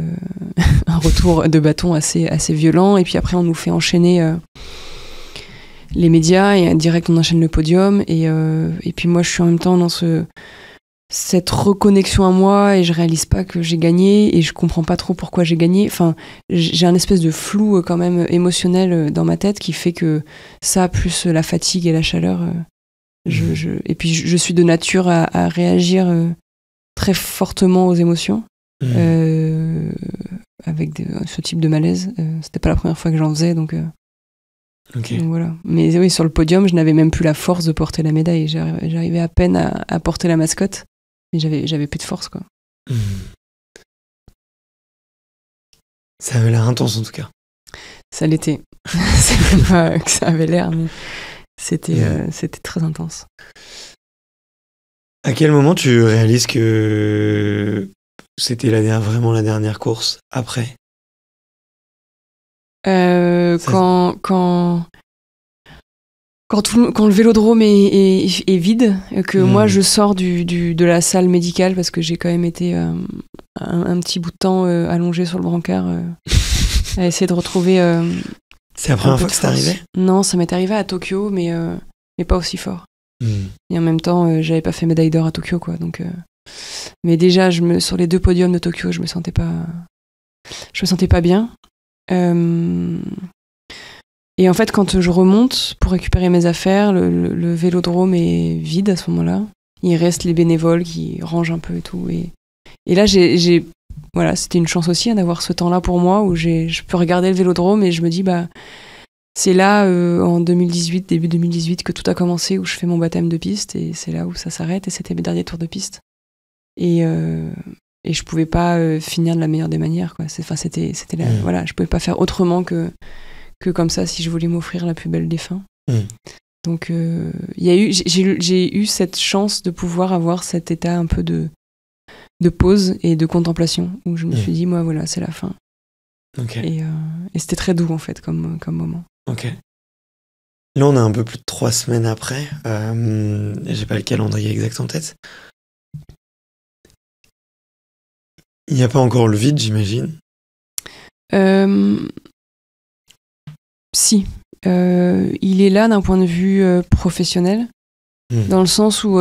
un retour de bâton assez violent, et puis après on nous fait enchaîner les médias, et direct on enchaîne le podium, et puis moi je suis en même temps dans cette reconnexion à moi, et je réalise pas que j'ai gagné, et je comprends pas trop pourquoi j'ai gagné. Enfin, j'ai un espèce de flou quand même émotionnel dans ma tête qui fait que ça, plus la fatigue et la chaleur, et puis je suis de nature à réagir très fortement aux émotions, avec ce type de malaise. C'était pas la première fois que j'en faisais, donc voilà. Mais oui, sur le podium, je n'avais même plus la force de porter la médaille. J'arrivais à peine à porter la mascotte, mais j'avais plus de force, quoi. Ça avait l'air intense, en tout cas. Ça l'était. C'est même pas que ça avait l'air, mais c'était très intense. À quel moment tu réalises que c'était vraiment la dernière course après? Quand le vélodrome est vide, que moi je sors de la salle médicale, parce que j'ai quand même été un petit bout de temps allongée sur le brancard à essayer de retrouver. C'est la première fois que c'est arrivé? Non, ça m'est arrivé à Tokyo, mais pas aussi fort. Et en même temps, j'avais pas fait médaille d'or à Tokyo, quoi. Donc, mais déjà, sur les 2 podiums de Tokyo, je me sentais pas bien. Et en fait, quand je remonte pour récupérer mes affaires, le vélodrome est vide à ce moment-là. Il reste les bénévoles qui rangent un peu et tout. Et là, voilà, c'était une chance aussi d'avoir ce temps-là pour moi, où je peux regarder le vélodrome, et je me dis, c'est là, en 2018, début 2018, que tout a commencé, où je fais mon baptême de piste, et c'est là où ça s'arrête, et c'était mes derniers tours de piste. Et je pouvais pas finir de la meilleure des manières, quoi. Voilà, je pouvais pas faire autrement que comme ça, si je voulais m'offrir la plus belle des fins. Donc j'ai eu cette chance de pouvoir avoir cet état un peu de pause et de contemplation, où je me suis dit, moi voilà, c'est la fin. Et c'était très doux, en fait, comme moment. Ok. Là, on a un peu plus de 3 semaines après. J'ai pas le calendrier exact en tête. Il n'y a pas encore le vide, j'imagine. Si. Il est là d'un point de vue professionnel, dans le sens où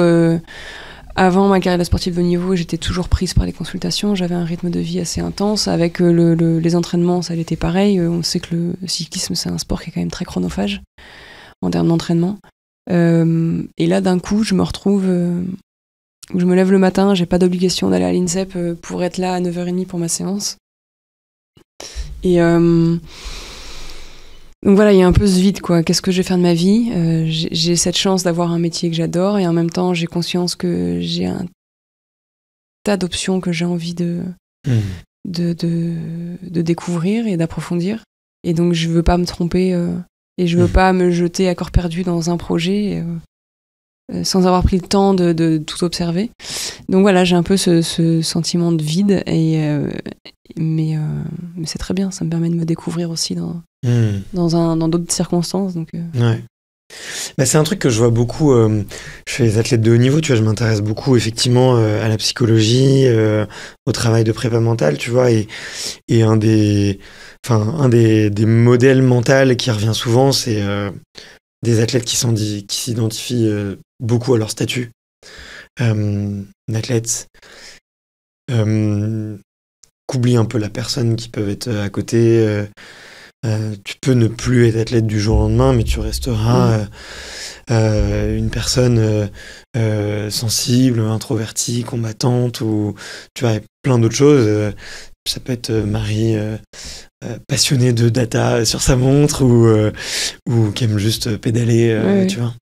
avant ma carrière de sportive de haut niveau, j'étais toujours prise par les consultations, j'avais un rythme de vie assez intense, avec les entraînements, ça l'était pareil. On sait que le cyclisme, c'est un sport qui est quand même très chronophage en termes d'entraînement. Et là, d'un coup, je me retrouve où je me lève le matin, j'ai pas d'obligation d'aller à l'INSEP pour être là à 9h30 pour ma séance. Et donc voilà, il y a un peu ce vide, quoi. Qu'est-ce que je vais faire de ma vie ? J'ai cette chance d'avoir un métier que j'adore, et en même temps, j'ai conscience que j'ai un tas d'options que j'ai envie de découvrir et d'approfondir. Et donc, je veux pas me tromper, et je veux pas me jeter à corps perdu dans un projet sans avoir pris le temps de tout observer. Donc voilà, j'ai un peu ce sentiment de vide, mais c'est très bien, ça me permet de me découvrir aussi dans d'autres circonstances. Donc, Ouais. C'est un truc que je vois beaucoup chez les athlètes de haut niveau, tu vois, je m'intéresse beaucoup effectivement à la psychologie, au travail de prépa mentale, tu vois, et un des modèles mentaux qui revient souvent, c'est des athlètes qui s'identifient beaucoup à leur statut d'athlète, qu'oublient un peu la personne qui peuvent être à côté. Tu peux ne plus être athlète du jour au lendemain, mais tu resteras une personne sensible, introvertie, combattante, ou tu vois, plein d'autres choses. Ça peut être Marie passionnée de data sur sa montre, ou qui aime juste pédaler, tu vois.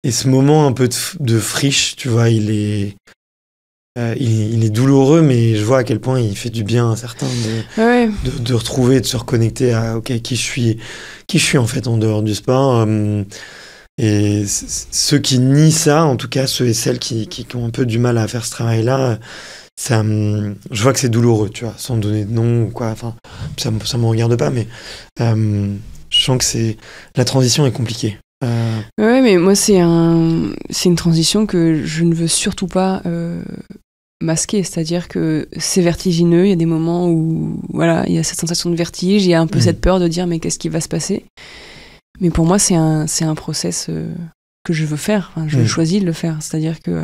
Et ce moment un peu de friche, tu vois, il est douloureux, mais je vois à quel point il fait du bien à certains de retrouver, de se reconnecter à qui je suis en fait en dehors du sport. Et ceux qui nient ça, en tout cas ceux et celles qui ont un peu du mal à faire ce travail-là, je vois que c'est douloureux, tu vois, sans donner de nom ou quoi. Enfin, ça me regarde pas, mais je sens que la transition est compliquée. Ouais, mais moi c'est une transition que je ne veux surtout pas masquer, c'est-à-dire que c'est vertigineux, il y a des moments où voilà, il y a cette sensation de vertige, il y a un peu cette peur de dire mais qu'est-ce qui va se passer. Mais pour moi c'est un process que je veux faire, enfin, je choisis de le faire, c'est-à-dire que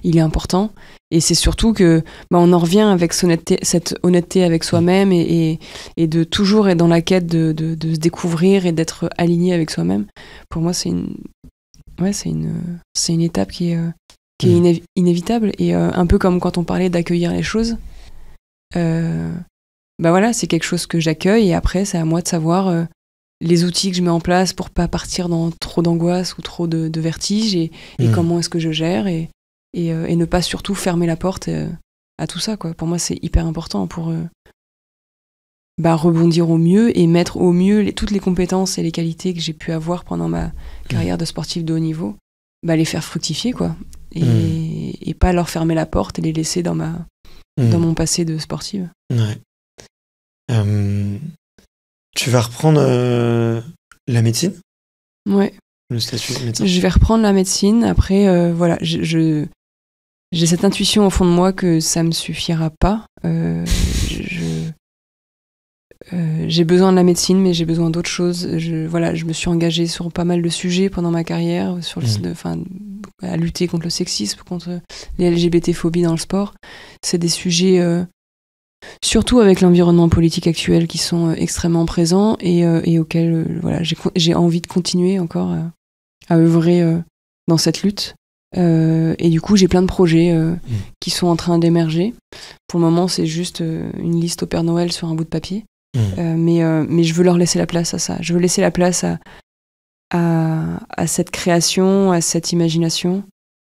il est important, et c'est surtout que on en revient avec cette honnêteté avec soi-même et de toujours être dans la quête de se découvrir et d'être aligné avec soi-même. Pour moi c'est une étape qui est inévitable, et un peu comme quand on parlait d'accueillir les choses, voilà, c'est quelque chose que j'accueille, et après c'est à moi de savoir les outils que je mets en place pour pas partir dans trop d'angoisse ou trop de vertige, et comment est-ce que je gère, et ne pas surtout fermer la porte à tout ça, quoi. Pour moi c'est hyper important pour rebondir au mieux et mettre au mieux toutes les compétences et les qualités que j'ai pu avoir pendant ma carrière de sportif de haut niveau, les faire fructifier, quoi, et pas leur fermer la porte et les laisser dans mon passé de sportive. Ouais. Tu vas reprendre la médecine ? Ouais. Le statut de médecin ? Je vais reprendre la médecine. Après, voilà, j'ai cette intuition au fond de moi que ça me suffira pas. J'ai besoin de la médecine, mais j'ai besoin d'autres choses. Je me suis engagée sur pas mal de sujets pendant ma carrière, à lutter contre le sexisme, contre les LGBT-phobies dans le sport. C'est des sujets, surtout avec l'environnement politique actuel, qui sont extrêmement présents, et auxquels j'ai envie de continuer encore à œuvrer dans cette lutte. Et du coup, j'ai plein de projets qui sont en train d'émerger. Pour le moment, c'est juste une liste au Père Noël sur un bout de papier. Mais je veux leur laisser la place à ça. Je veux laisser la place à cette création, à cette imagination,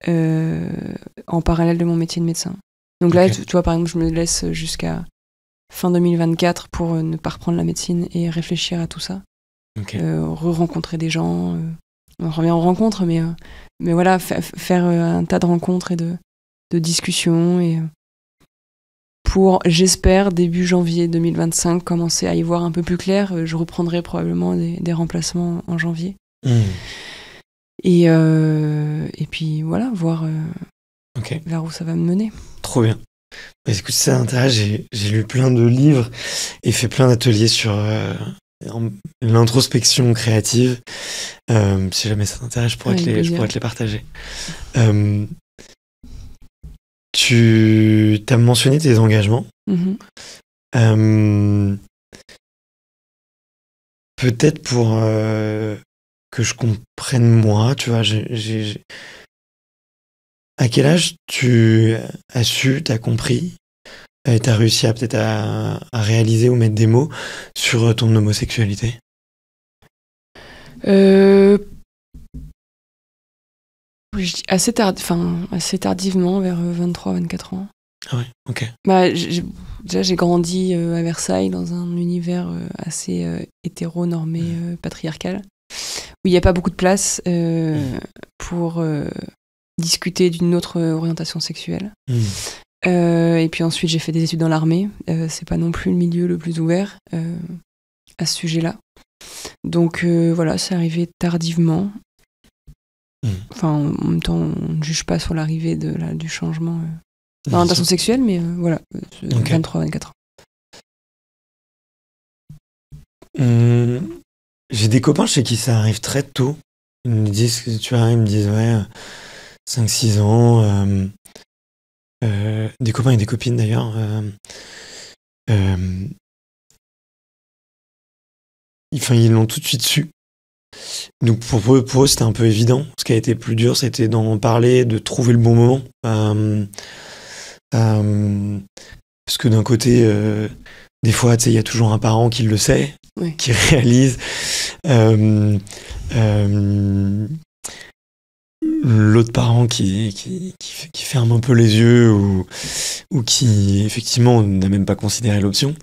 en parallèle de mon métier de médecin. Donc là, tu vois, par exemple, je me laisse jusqu'à fin 2024 pour ne pas reprendre la médecine et réfléchir à tout ça. Re-rencontrer des gens. On revient en rencontre, mais voilà, faire un tas de rencontres et de discussions, et pour, j'espère, début janvier 2025, commencer à y voir un peu plus clair. Je reprendrai probablement des remplacements en janvier. Et puis voilà, voir vers où ça va me mener. Trop bien. Écoute, ça m'intéresse, j'ai lu plein de livres et fait plein d'ateliers sur l'introspection créative. Si jamais ça t'intéresse, je pourrais te les partager. Tu as mentionné tes engagements. Peut-être pour que je comprenne moi, tu vois, à quel âge tu as su, t'as compris, et t'as réussi peut-être à réaliser ou mettre des mots sur ton homosexualité ? Assez tardivement, vers 23-24 ans. Ah ouais, ok. Déjà, j'ai grandi à Versailles dans un univers assez hétéronormé, patriarcal, où il n'y a pas beaucoup de place pour discuter d'une autre orientation sexuelle. Et puis ensuite, j'ai fait des études dans l'armée. C'est pas non plus le milieu le plus ouvert à ce sujet-là. Donc voilà, c'est arrivé tardivement. Enfin, en même temps, on ne juge pas sur l'arrivée du changement d'orientation sexuelle, mais voilà, 23-24 ans. J'ai des copains chez qui ça arrive très tôt. Ils me disent, ils me disent, ouais, 5-6 ans. Des copains et des copines d'ailleurs. Ils l'ont tout de suite su. Donc pour eux, c'était un peu évident. Ce qui a été plus dur, c'était d'en parler, de trouver le bon moment. Parce que d'un côté, des fois, il y a toujours un parent qui le sait, qui réalise. l'autre parent qui ferme un peu les yeux ou qui effectivement n'a même pas considéré l'option.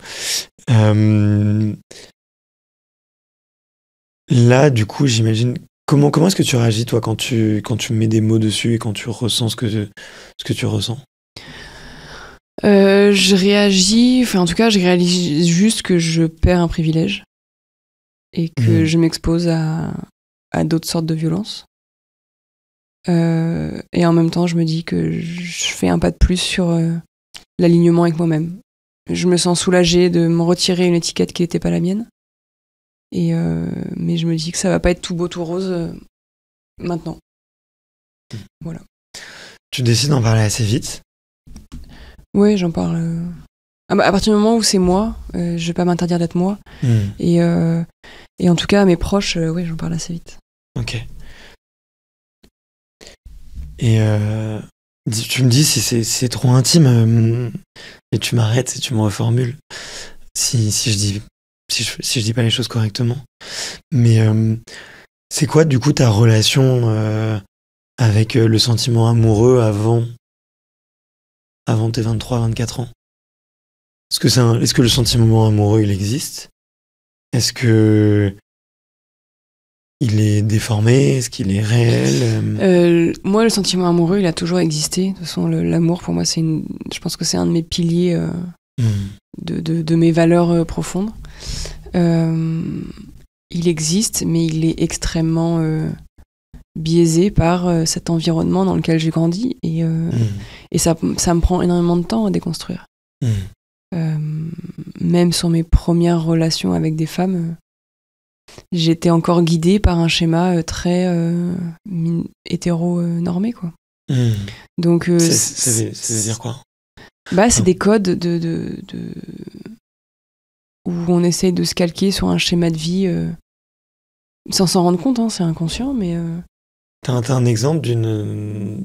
Là, du coup, j'imagine. Comment est-ce que tu réagis, toi, quand tu mets des mots dessus et quand tu ressens ce que tu ressens? Je réagis, enfin en tout cas, je réalise juste que je perds un privilège et que je m'expose à d'autres sortes de violences. Et en même temps, je me dis que je fais un pas de plus sur l'alignement avec moi-même. Je me sens soulagée de me retirer une étiquette qui n'était pas la mienne. Mais je me dis que ça va pas être tout beau, tout rose maintenant. Voilà. Tu décides d'en parler assez vite? Ouais, j'en parle. À partir du moment où c'est moi, je vais pas m'interdire d'être moi. Et en tout cas, à mes proches, oui, j'en parle assez vite. Ok. Et tu me dis si c'est trop intime et tu m'arrêtes et tu me reformules si je dis pas les choses correctement. Mais c'est quoi du coup ta relation avec le sentiment amoureux avant tes 23-24 ans? Est-ce que le sentiment amoureux il existe? Est-ce que il est déformé? Est-ce qu'il est réel? Moi, le sentiment amoureux, il a toujours existé. De toute façon, l'amour, pour moi, je pense que c'est un de mes piliers de mes valeurs profondes. Il existe, mais il est extrêmement biaisé par cet environnement dans lequel j'ai grandi. Et ça me prend énormément de temps à déconstruire. Même sur mes premières relations avec des femmes, j'étais encore guidée par un schéma très hétéro-normé, quoi. Donc, ça veut dire quoi? C'est des codes où on essaye de se calquer sur un schéma de vie sans s'en rendre compte, hein, c'est inconscient, mais... T'as un exemple d'une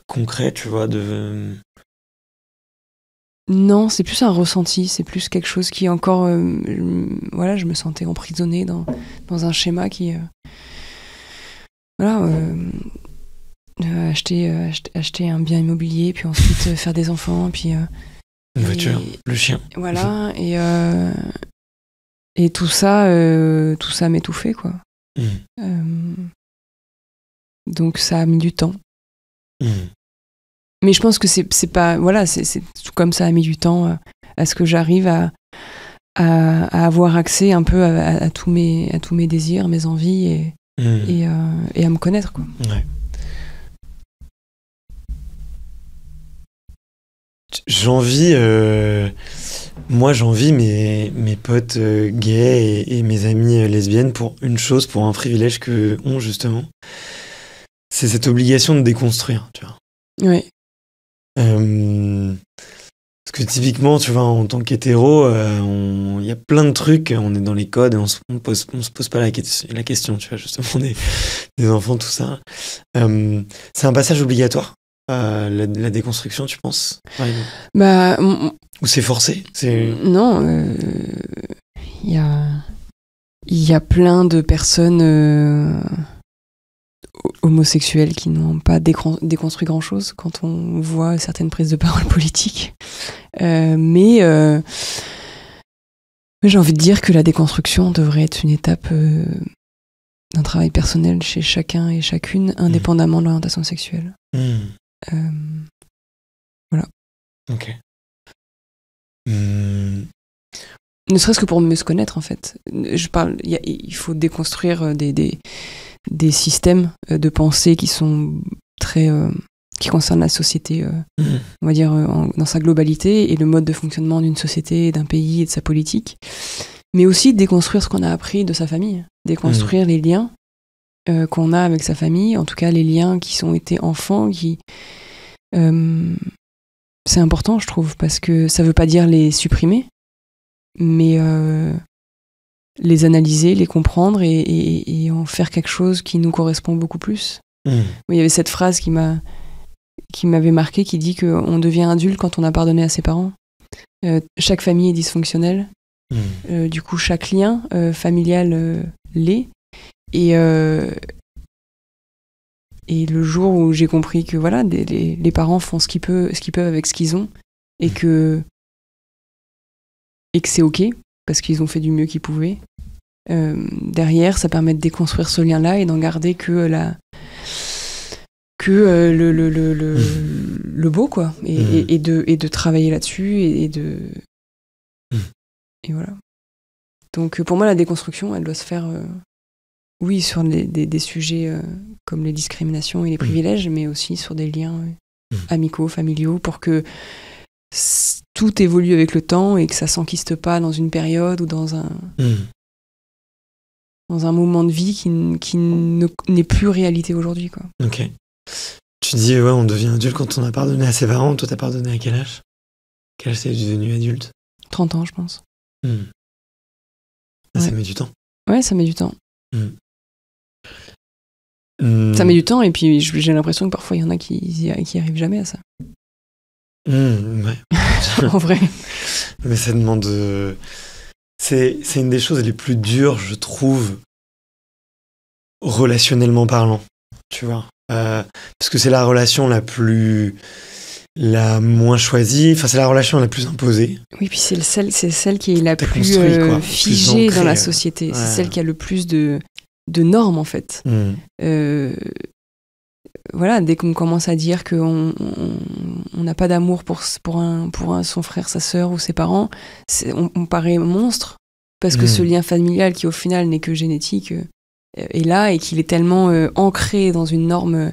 concret, tu vois, de... Non, c'est plus un ressenti, c'est plus quelque chose qui encore... voilà, je me sentais emprisonnée dans un schéma qui... acheter un bien immobilier, puis ensuite faire des enfants, puis... une voiture, le chien. Voilà, et tout ça m'étouffait, quoi. Donc ça a mis du temps. Mais je pense que c'est pas... Voilà, c'est tout comme ça a mis du temps à ce que j'arrive à avoir accès un peu à tous mes désirs, mes envies et à me connaître, quoi. Ouais. J'envie mes potes gays et mes amies lesbiennes pour une chose, pour un privilège que ont justement. C'est cette obligation de déconstruire, tu vois. Ouais. Parce que typiquement, tu vois, en tant qu'hétéro, il y a plein de trucs, on est dans les codes et on se pose pas la question, tu vois, justement, des enfants, tout ça. C'est un passage obligatoire, la déconstruction, tu penses? Ou c'est forcé? Non, il y a plein de personnes homosexuels qui n'ont pas déconstruit grand-chose quand on voit certaines prises de parole politiques. Mais j'ai envie de dire que la déconstruction devrait être une étape d'un travail personnel chez chacun et chacune, indépendamment de l'orientation sexuelle. Voilà. Ok. Ne serait-ce que pour mieux se connaître, en fait. Il faut déconstruire des systèmes de pensée qui sont très... qui concernent la société, on va dire, dans sa globalité, et le mode de fonctionnement d'une société, d'un pays et de sa politique. Mais aussi déconstruire ce qu'on a appris de sa famille. Déconstruire les liens qu'on a avec sa famille, en tout cas les liens qui ont été enfants, c'est important, je trouve, parce que ça veut pas dire les supprimer, mais les analyser, les comprendre et en faire quelque chose qui nous correspond beaucoup plus. Il y avait cette phrase qui m'avait marqué, qui dit qu'on devient adulte quand on a pardonné à ses parents. Chaque famille est dysfonctionnelle. Du coup, chaque lien familial l'est. Et Et le jour où j'ai compris que voilà, les parents font ce qu'ils peuvent avec ce qu'ils ont, et que c'est ok, parce qu'ils ont fait du mieux qu'ils pouvaient, derrière, ça permet de déconstruire ce lien-là et d'en garder que le beau, quoi, et de travailler là-dessus, et voilà. Donc pour moi, la déconstruction, elle doit se faire, oui, sur des sujets comme les discriminations et les privilèges, mais aussi sur des liens amicaux, familiaux, pour que tout évolue avec le temps et que ça s'enquiste pas dans une période ou dans un moment de vie qui n'est plus réalité aujourd'hui, quoi. Ok. Tu dis, ouais, on devient adulte quand on a pardonné à ses parents. Toi, t'as pardonné à quel âge? Quel âge t'es devenu adulte? 30 ans, je pense. Ah, ça met du temps. Ouais, ça met du temps. Ça met du temps, et puis j'ai l'impression que parfois il y en a qui y arrivent jamais à ça. Ouais. En vrai. Mais ça demande... C'est une des choses les plus dures, je trouve, relationnellement parlant, tu vois. Parce que c'est la relation la moins choisie, enfin c'est la relation la plus imposée. Oui, puis c'est celle qui est la plus figée plus dans la société. Ouais. C'est celle qui a le plus de normes, en fait. Voilà, dès qu'on commence à dire qu'on n'a pas d'amour pour son frère, sa sœur ou ses parents, on paraît monstre, parce que ce lien familial qui au final n'est que génétique est là, et qu'il est tellement ancré dans une norme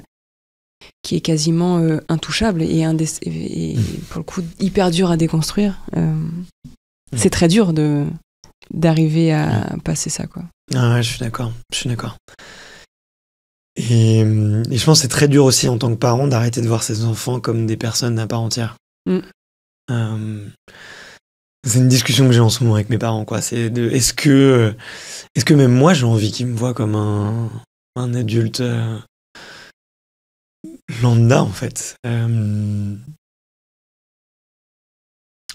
qui est quasiment intouchable et pour le coup hyper dur à déconstruire. C'est très dur d'arriver à passer ça, quoi. Ah ouais, je suis d'accord. Et je pense que c'est très dur aussi en tant que parent d'arrêter de voir ses enfants comme des personnes à part entière. C'est une discussion que j'ai en ce moment avec mes parents, quoi. C'est est-ce que même moi j'ai envie qu'ils me voient comme un adulte lambda, en fait.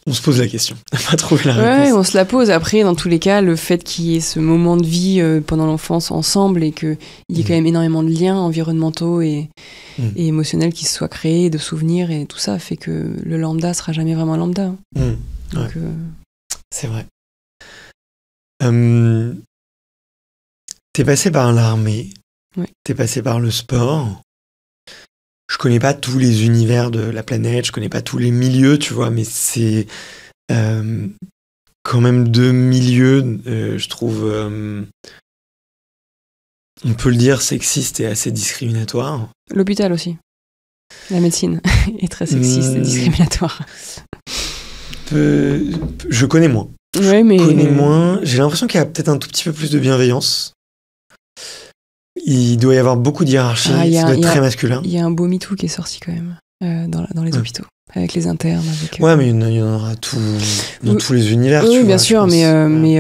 On se pose la question. On n'a pas trouvé la réponse. Ouais, on se la pose. Après, dans tous les cas, le fait qu'il y ait ce moment de vie pendant l'enfance ensemble, et qu'il y ait quand même énormément de liens environnementaux et émotionnels qui se soient créés, de souvenirs et tout ça, fait que le lambda sera jamais vraiment lambda. Donc, c'est vrai. T'es passé par l'armée, t'es passé par le sport. Je connais pas tous les univers de la planète, je connais pas tous les milieux, tu vois, mais c'est quand même deux milieux, je trouve, on peut le dire, sexistes et assez discriminatoires. L'hôpital aussi. La médecine est très sexiste et discriminatoire. Je connais moins. Ouais, mais... Je connais moins. J'ai l'impression qu'il y a peut-être un tout petit peu plus de bienveillance. Il doit y avoir beaucoup de hiérarchie, ça doit être très masculin. Il y a un beau MeToo qui est sorti quand même dans les hôpitaux, avec les internes. Ouais, mais il y en aura dans tous les univers. Oui, bien sûr, mais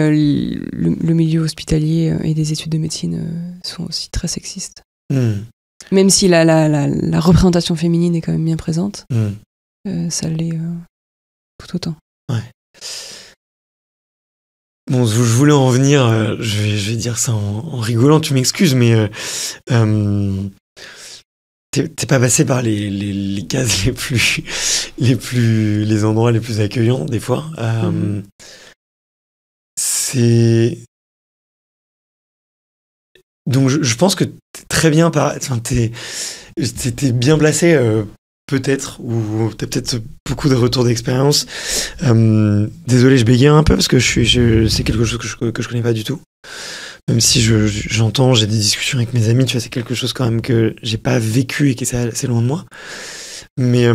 le milieu hospitalier et des études de médecine sont aussi très sexistes. Même si la représentation féminine est quand même bien présente, ça l'est tout autant. Ouais. Bon, je voulais en venir, je vais dire ça en rigolant, tu m'excuses, mais t'es pas passé par les cases les endroits les plus accueillants, des fois. Donc je pense que t'es très bien t'es bien placé, peut-être, ou t'as peut-être beaucoup de retours d'expérience. Désolé, je bégaye un peu parce que c'est quelque chose que je connais pas du tout. Même si j'entends, j'ai des discussions avec mes amis, tu vois, c'est quelque chose quand même que j'ai pas vécu et qui est assez loin de moi. Mais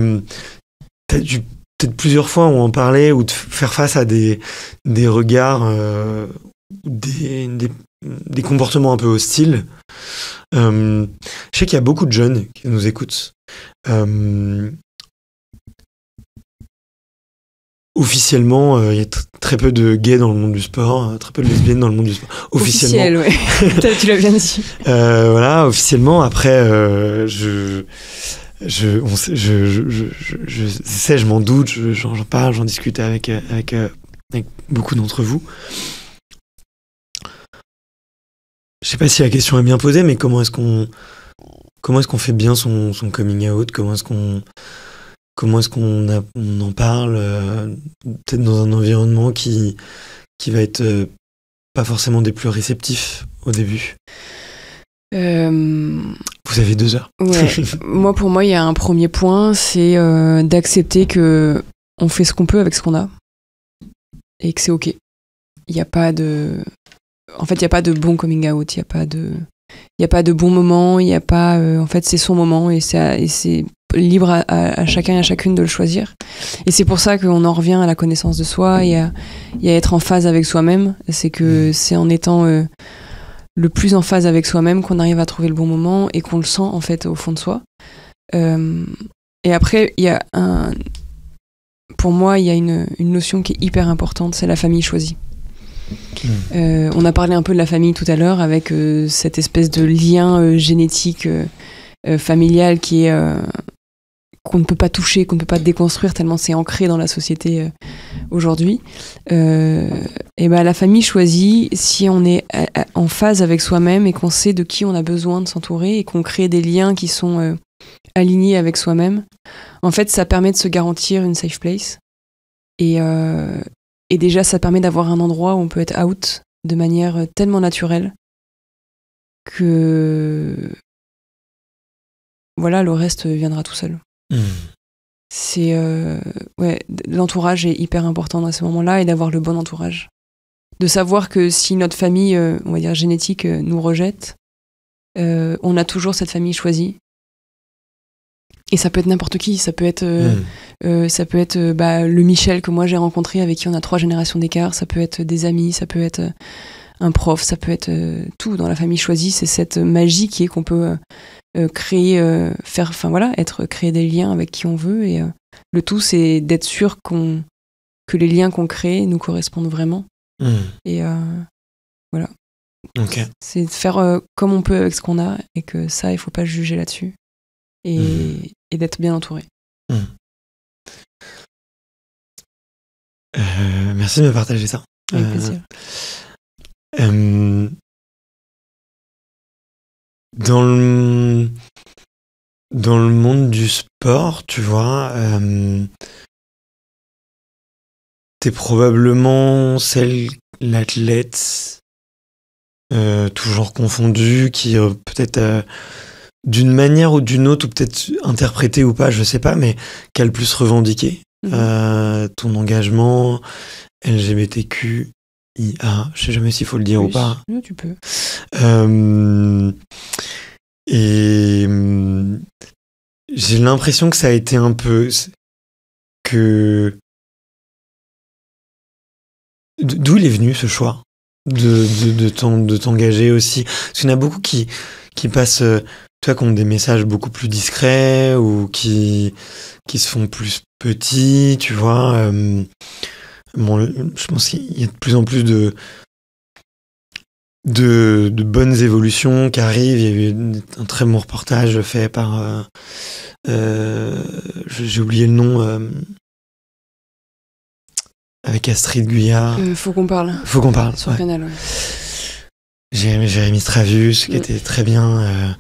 t'as dû peut-être plusieurs fois en parler ou de faire face à des regards, des comportements un peu hostiles. Je sais qu'il y a beaucoup de jeunes qui nous écoutent. Officiellement, il y a très peu de gays dans le monde du sport, très peu de lesbiennes dans le monde du sport. Officiel, ouais. Tu l'as bien dit. Voilà, officiellement. Après, je m'en doute, j'en parle, j'en discute avec beaucoup d'entre vous. Je sais pas si la question est bien posée, mais comment est-ce qu'on comment est-ce qu'on fait bien son coming out, comment est-ce qu'on on en parle, peut-être dans un environnement qui va être pas forcément des plus réceptifs au début. Vous avez 2 heures. Ouais. Pour moi, il y a un premier point, c'est d'accepter que on fait ce qu'on peut avec ce qu'on a et que c'est ok. Il n'y a pas de, en fait, il y a pas de bon coming out, il y a pas de bon moment, il y a pas, en fait, c'est son moment et c'est libre à chacun et à chacune de le choisir. Et c'est pour ça qu'on en revient à la connaissance de soi et à être en phase avec soi-même. C'est que c'est en étant le plus en phase avec soi-même qu'on arrive à trouver le bon moment et qu'on le sent en fait au fond de soi. Et après, pour moi, il y a une notion qui est hyper importante, c'est la famille choisie. On a parlé un peu de la famille tout à l'heure avec cette espèce de lien génétique familial qui est qu'on ne peut pas toucher, qu'on ne peut pas déconstruire tellement c'est ancré dans la société aujourd'hui. Et ben la famille choisie, si on est en phase avec soi-même et qu'on sait de qui on a besoin de s'entourer et qu'on crée des liens qui sont alignés avec soi-même, en fait ça permet de se garantir une safe place et déjà ça permet d'avoir un endroit où on peut être out de manière tellement naturelle que voilà, le reste viendra tout seul. C'est l'entourage est hyper important dans ces moments-là et d'avoir le bon entourage. De savoir que si notre famille, on va dire génétique, nous rejette, on a toujours cette famille choisie. Et ça peut être n'importe qui, ça peut être le Michel que moi j'ai rencontré avec qui on a 3 générations d'écart, ça peut être des amis, ça peut être un prof, ça peut être tout dans la famille choisie. C'est cette magie qui est qu'on peut créer, créer des liens avec qui on veut et le tout c'est d'être sûr que les liens qu'on crée nous correspondent vraiment. Et voilà. Okay. C'est de faire comme on peut avec ce qu'on a et que ça il faut pas juger là-dessus et d'être bien entouré. Merci de me partager ça. Avec plaisir. Dans le monde du sport, tu vois, t'es probablement l'athlète tout genre confondu qui peut-être d'une manière ou d'une autre ou peut-être interprété ou pas, je sais pas, mais qui a le plus revendiqué ton engagement LGBTQIA, je sais jamais s'il faut le dire ou pas. Oui, tu peux. Et j'ai l'impression que ça a été un peu d'où il est venu ce choix de t'engager aussi, parce qu'il y en a beaucoup qui passent, tu vois, qui ont des messages beaucoup plus discrets ou qui se font plus petits, tu vois. Je pense qu'il y a de plus en plus de bonnes évolutions qui arrivent. Il y a eu un très bon reportage fait par j'ai oublié le nom, avec Astrid Guyard. Faut qu'on parle sur Canal, ouais. Jérémy Stravus qui était très bien.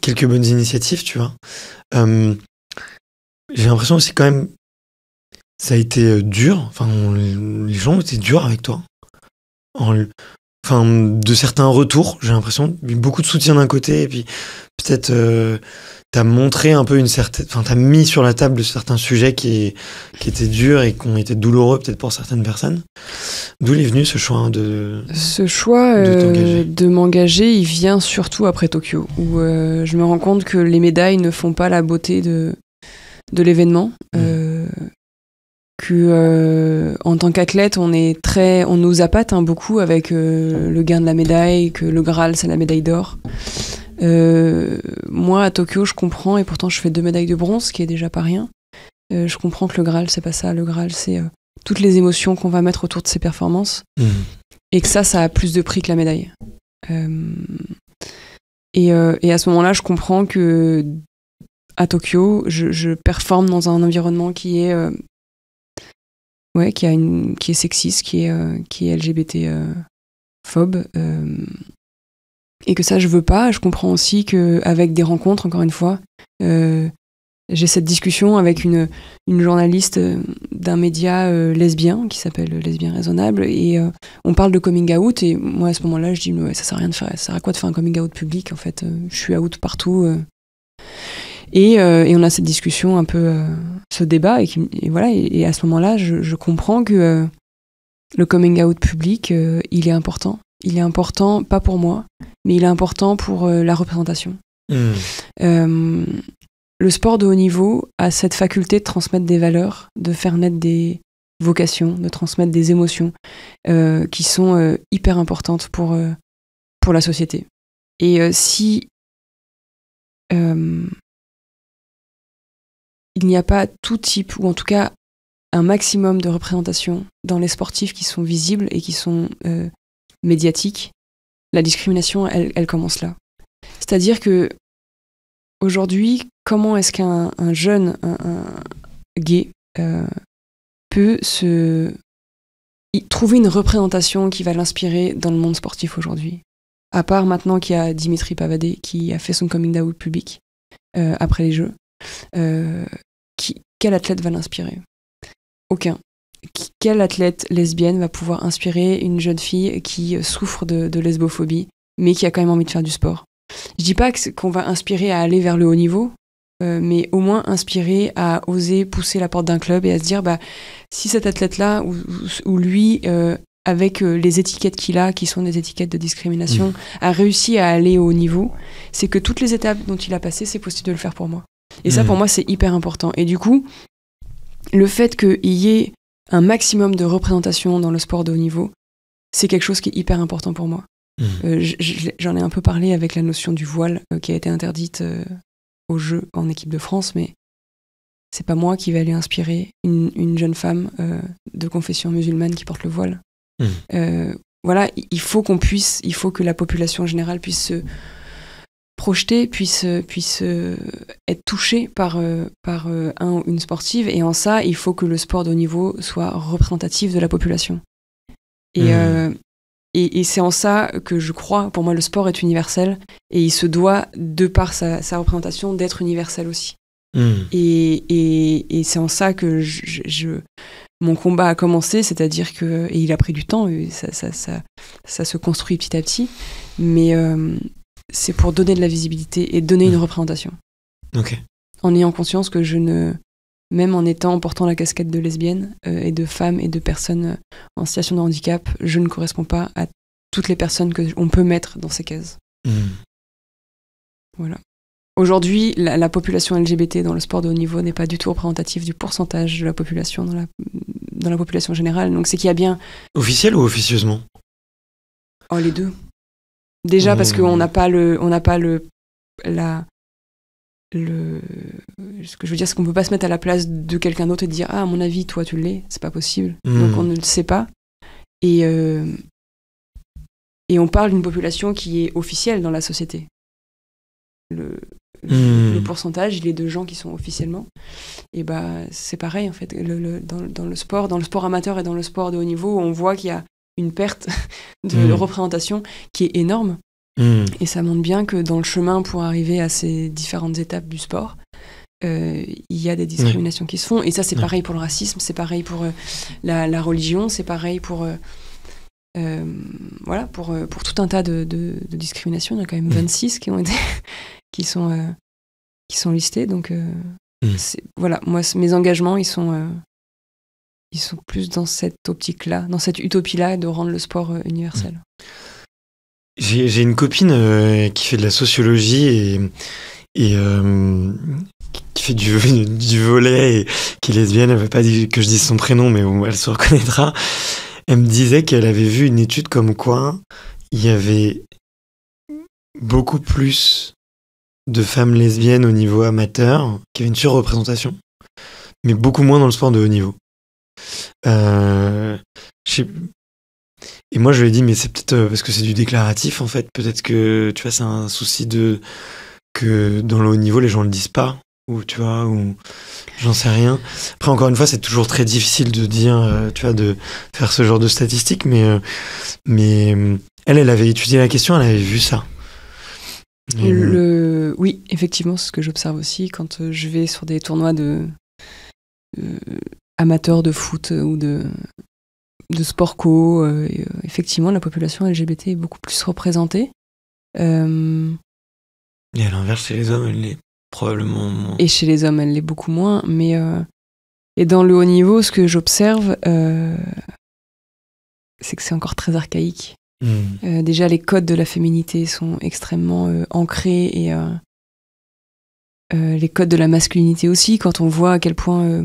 Quelques bonnes initiatives, tu vois. J'ai l'impression aussi quand même ça a été dur. Enfin, les gens étaient durs avec toi. De certains retours, j'ai l'impression, beaucoup de soutien d'un côté, et puis peut-être t'as montré un peu t'as mis sur la table certains sujets qui étaient durs et qui ont été douloureux peut-être pour certaines personnes. D'où est venu ce choix de m'engager, il vient surtout après Tokyo, où je me rends compte que les médailles ne font pas la beauté de l'événement. En tant qu'athlète, on nous appâte beaucoup avec le gain de la médaille, que le Graal c'est la médaille d'or. Moi à Tokyo je comprends, et pourtant je fais 2 médailles de bronze, ce qui est déjà pas rien. Je comprends que le Graal c'est pas ça. Le Graal c'est toutes les émotions qu'on va mettre autour de ces performances, et que ça a plus de prix que la médaille. Et à ce moment-là je comprends que à Tokyo je performe dans un environnement qui est qui est sexiste, qui est LGBT phobe, et que ça je veux pas. Je comprends aussi qu'avec des rencontres, encore une fois, j'ai cette discussion avec une journaliste d'un média lesbien qui s'appelle Lesbien Raisonnable, et on parle de coming out, et moi à ce moment-là je dis mais ouais, ça sert à rien de faire, ça sert à quoi de faire un coming out public en fait, je suis out partout, et on a cette discussion un peu, ce débat, et voilà, et à ce moment-là je comprends que le coming out public il est important pas pour moi, mais il est important pour la représentation. Le sport de haut niveau a cette faculté de transmettre des valeurs, de faire naître des vocations, de transmettre des émotions qui sont hyper importantes pour la société. Et si il n'y a pas tout type, ou en tout cas un maximum de représentation dans les sportifs qui sont visibles et qui sont médiatiques, la discrimination, elle commence là. C'est-à-dire que aujourd'hui, comment est-ce qu'un jeune, un gay, peut trouver une représentation qui va l'inspirer dans le monde sportif aujourd'hui? À part maintenant qu'il y a Dimitri Pavadé qui a fait son coming out public après les Jeux. Quel athlète va l'inspirer? Aucun. Quelle athlète lesbienne va pouvoir inspirer une jeune fille qui souffre de lesbophobie, mais qui a quand même envie de faire du sport? Je dis pas qu'on va inspirer à aller vers le haut niveau, mais au moins inspirer à oser pousser la porte d'un club et à se dire, si cet athlète-là, ou lui, avec les étiquettes qu'il a, qui sont des étiquettes de discrimination, a réussi à aller au haut niveau, c'est que toutes les étapes dont il a passé, c'est possible de le faire pour moi. Et ça, pour moi, c'est hyper important. Et du coup, le fait qu'il y ait un maximum de représentation dans le sport de haut niveau, c'est quelque chose qui est hyper important pour moi. J'en ai un peu parlé avec la notion du voile qui a été interdite aux Jeux en équipe de France, mais c'est pas moi qui vais aller inspirer une jeune femme de confession musulmane qui porte le voile. Voilà, il faut que la population générale puisse se projeter, puisse être touchée par une sportive, et en ça, il faut que le sport de haut niveau soit représentatif de la population. Et c'est en ça que je crois, pour moi, le sport est universel, et il se doit, de par sa représentation, d'être universel aussi. Et c'est en ça que mon combat a commencé, c'est-à-dire que, et il a pris du temps, et ça se construit petit à petit, mais c'est pour donner de la visibilité et donner une représentation. Okay. En ayant conscience que même en portant la casquette de lesbienne et de femme et de personnes en situation de handicap, je ne corresponds pas à toutes les personnes qu'on peut mettre dans ces cases. Voilà. Aujourd'hui, la population LGBT dans le sport de haut niveau n'est pas du tout représentative du pourcentage de la population dans la population générale. Donc c'est qu'il y a bien... Officiel ou officieusement? Oh, les deux. Déjà parce qu'on n'a pas ce que je veux dire, c'est qu'on peut pas se mettre à la place de quelqu'un d'autre et dire à mon avis toi tu l'es, c'est pas possible. Donc on ne le sait pas, et on parle d'une population qui est officielle dans la société. Le pourcentage, il est de gens qui sont officiellement, et c'est pareil en fait. Dans le sport amateur et dans le sport de haut niveau, on voit qu'il y a une perte de représentation qui est énorme. Et ça montre bien que dans le chemin pour arriver à ces différentes étapes du sport, il y a des discriminations qui se font. Et ça, c'est pareil pour le racisme, c'est pareil pour la religion, c'est pareil pour tout un tas de discriminations. Il y en a quand même 26 qui sont listés. Donc voilà, moi, mes engagements, ils sont plus dans cette optique-là, dans cette utopie-là de rendre le sport universel. J'ai une copine qui fait de la sociologie et qui fait du volley et qui est lesbienne. Elle veut pas que je dise son prénom, mais elle se reconnaîtra. Elle me disait qu'elle avait vu une étude comme quoi il y avait beaucoup plus de femmes lesbiennes au niveau amateur, qui avait une surreprésentation, mais beaucoup moins dans le sport de haut niveau. Et moi je lui ai dit mais c'est peut-être parce que c'est du déclaratif en fait, peut-être que tu vois c'est un souci que dans le haut niveau les gens le disent pas, ou tu vois, ou j'en sais rien. Après encore une fois c'est toujours très difficile de dire tu vois, de faire ce genre de statistiques, mais elle avait étudié la question, elle avait vu ça, Oui, effectivement, c'est ce que j'observe aussi quand je vais sur des tournois de amateurs de foot ou de sport co. Effectivement, la population LGBT est beaucoup plus représentée. Et à l'inverse, chez les hommes, elle l'est probablement moins. Et chez les hommes, elle l'est beaucoup moins. Mais et dans le haut niveau, ce que j'observe, c'est que c'est encore très archaïque. Déjà, les codes de la féminité sont extrêmement ancrés et les codes de la masculinité aussi. Quand on voit à quel point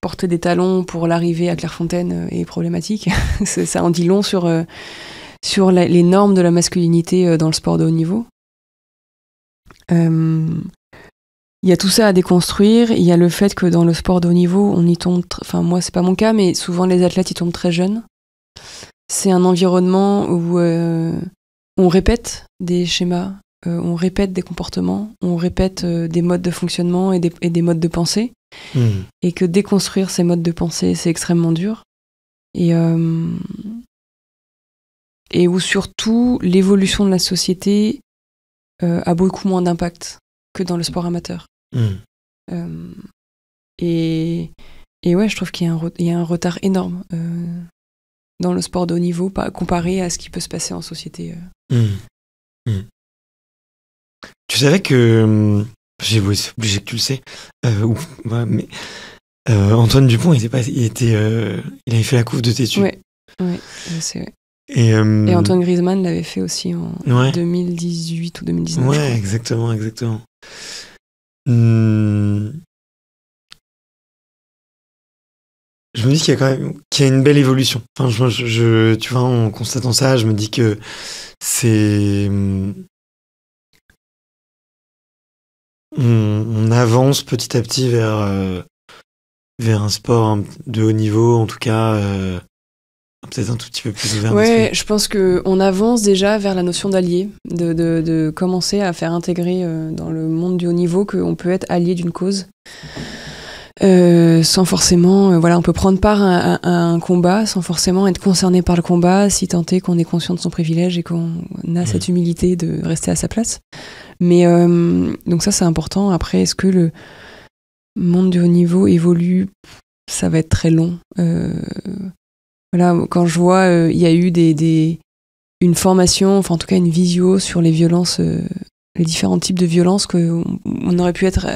porter des talons pour l'arrivée à Clairefontaine est problématique, ça en dit long sur les normes de la masculinité dans le sport de haut niveau. Il y a tout ça à déconstruire. Il y a le fait que dans le sport de haut niveau, on y tombe... Enfin, moi, c'est pas mon cas, mais souvent les athlètes y tombent très jeunes. C'est un environnement où on répète des schémas, on répète des comportements, on répète des modes de fonctionnement et des modes de pensée. Et que déconstruire ces modes de pensée, c'est extrêmement dur. Et où surtout, l'évolution de la société a beaucoup moins d'impact que dans le sport amateur. Et ouais, je trouve qu'il y a un retard énorme dans le sport de haut niveau comparé à ce qui peut se passer en société. Tu savais que c'est obligé que tu le sais, mais Antoine Dupont, il avait fait la couve de Tétu. Ouais, je sais. Ouais. Et Antoine Griezmann l'avait fait aussi en 2018 ou 2019. Ouais, exactement. Je me dis qu'il y a une belle évolution. Enfin, tu vois, en constatant ça, je me dis que on avance petit à petit vers un sport de haut niveau, en tout cas, peut-être un tout petit peu plus ouvert. Ouais, je pense qu'on avance déjà vers la notion d'allié, de commencer à faire intégrer dans le monde du haut niveau qu'on peut être allié d'une cause. Sans forcément, on peut prendre part à un combat sans forcément être concerné par le combat, si tant est qu'on est conscient de son privilège et qu'on a cette humilité de rester à sa place. Mais donc ça, c'est important. Après, est-ce que le monde du haut niveau évolue? Ça va être très long. Quand je vois, il y a eu une formation, enfin en tout cas une visio sur les violences, les différents types de violences qu'on aurait pu être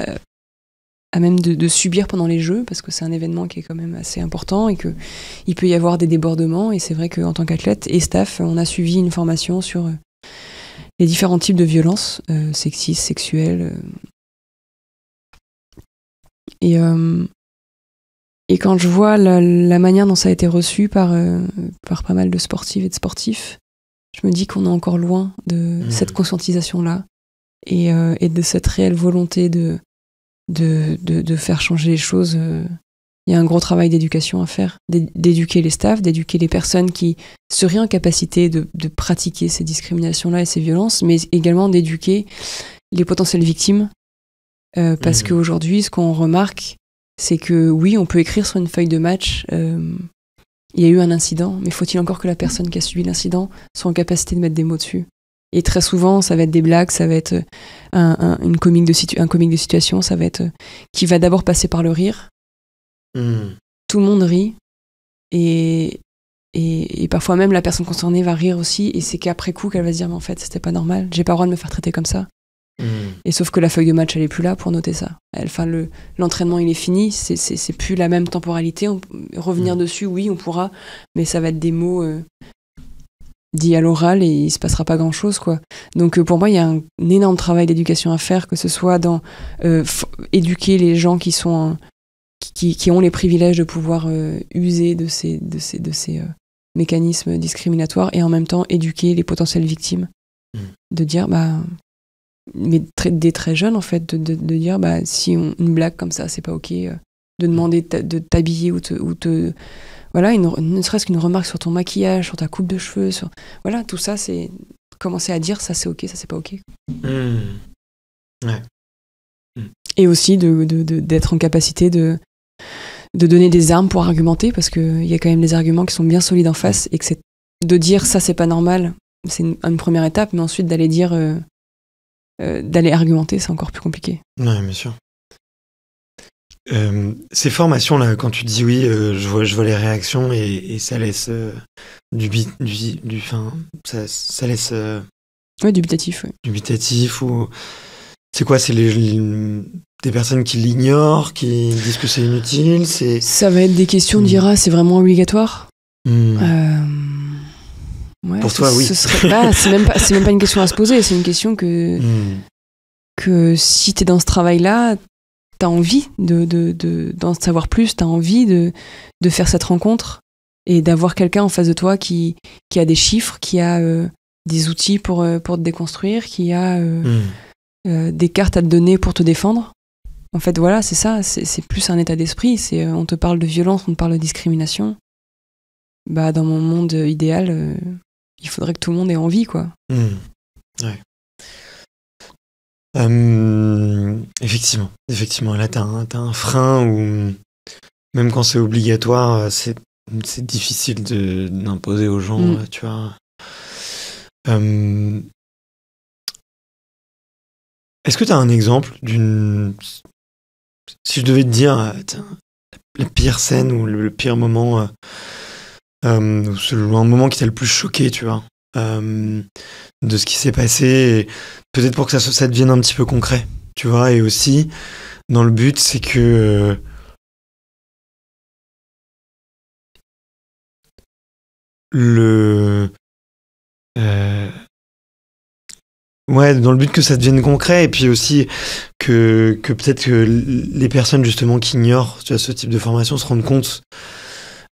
à même de subir pendant les Jeux, parce que c'est un événement qui est quand même assez important et qu'il peut y avoir des débordements. Et c'est vrai qu'en tant qu'athlète et staff, on a suivi une formation sur les différents types de violences, sexistes, sexuelles. Et quand je vois la manière dont ça a été reçu par pas mal de sportives et de sportifs, je me dis qu'on est encore loin de cette conscientisation-là et de cette réelle volonté de faire changer les choses. Il y a un gros travail d'éducation à faire, d'éduquer les staffs, d'éduquer les personnes qui seraient en capacité de pratiquer ces discriminations-là et ces violences, mais également d'éduquer les potentielles victimes. Parce qu'aujourd'hui, ce qu'on remarque, c'est que oui, on peut écrire sur une feuille de match, il y a eu un incident, mais faut-il encore que la personne qui a subi l'incident soit en capacité de mettre des mots dessus? Et très souvent, ça va être des blagues, ça va être un comique de situation, ça va être qui va d'abord passer par le rire. Tout le monde rit, et parfois même la personne concernée va rire aussi, et c'est qu'après coup qu'elle va se dire mais en fait c'était pas normal, j'ai pas le droit de me faire traiter comme ça. Et sauf que la feuille de match elle est plus là pour noter ça. L'entraînement il est fini, c'est plus la même temporalité. Revenir dessus, oui on pourra, mais ça va être des mots dits à l'oral et il se passera pas grand chose quoi. Donc pour moi il y a un énorme travail d'éducation à faire, que ce soit dans éduquer les gens qui sont qui ont les privilèges de pouvoir user de ces mécanismes discriminatoires, et en même temps éduquer les potentielles victimes, de dire mais dès très jeune en fait, de dire si une blague comme ça c'est pas ok, de demander de t'habiller ou voilà, ne serait-ce qu'une remarque sur ton maquillage, sur ta coupe de cheveux, voilà, tout ça, c'est commencer à dire ça c'est ok, ça c'est pas ok. Ouais. Et aussi d'être en capacité de donner des armes pour argumenter, parce qu'il y a quand même des arguments qui sont bien solides en face, et que c'est de dire ça c'est pas normal, c'est une première étape, mais ensuite d'aller dire, d'aller argumenter, c'est encore plus compliqué. Ouais, bien sûr. Ces formations-là, quand tu dis oui, je vois les réactions et ça laisse ça laisse Ouais, dubitatif, ouais. dubitatif ou c'est quoi? C'est des personnes qui l'ignorent, qui disent que c'est inutile, c'est... Ça va être des questions de dire, c'est vraiment obligatoire. Ouais, Pour toi, oui. Ce serait c'est même pas une question à se poser, c'est une question que si t'es dans ce travail-là, t'as envie d'en savoir plus, t'as envie de faire cette rencontre et d'avoir quelqu'un en face de toi qui a des chiffres, qui a des outils pour te déconstruire, qui a des cartes à te donner pour te défendre. En fait, voilà, c'est ça, c'est plus un état d'esprit, c'est on te parle de violence, on te parle de discrimination. Bah, dans mon monde idéal, il faudrait que tout le monde ait envie, quoi. Ouais. Effectivement. Là, t'as un frein où, même quand c'est obligatoire, c'est difficile d'imposer aux gens, tu vois. Est-ce que t'as un exemple si je devais te dire, la pire scène ou le pire moment, un moment qui t'a le plus choqué, tu vois, de ce qui s'est passé, et peut-être pour que ça devienne un petit peu concret, tu vois, et aussi, dans le but, c'est que ouais, dans le but que ça devienne concret, et puis aussi que peut-être que les personnes justement qui ignorent, tu vois, ce type de formation se rendent compte.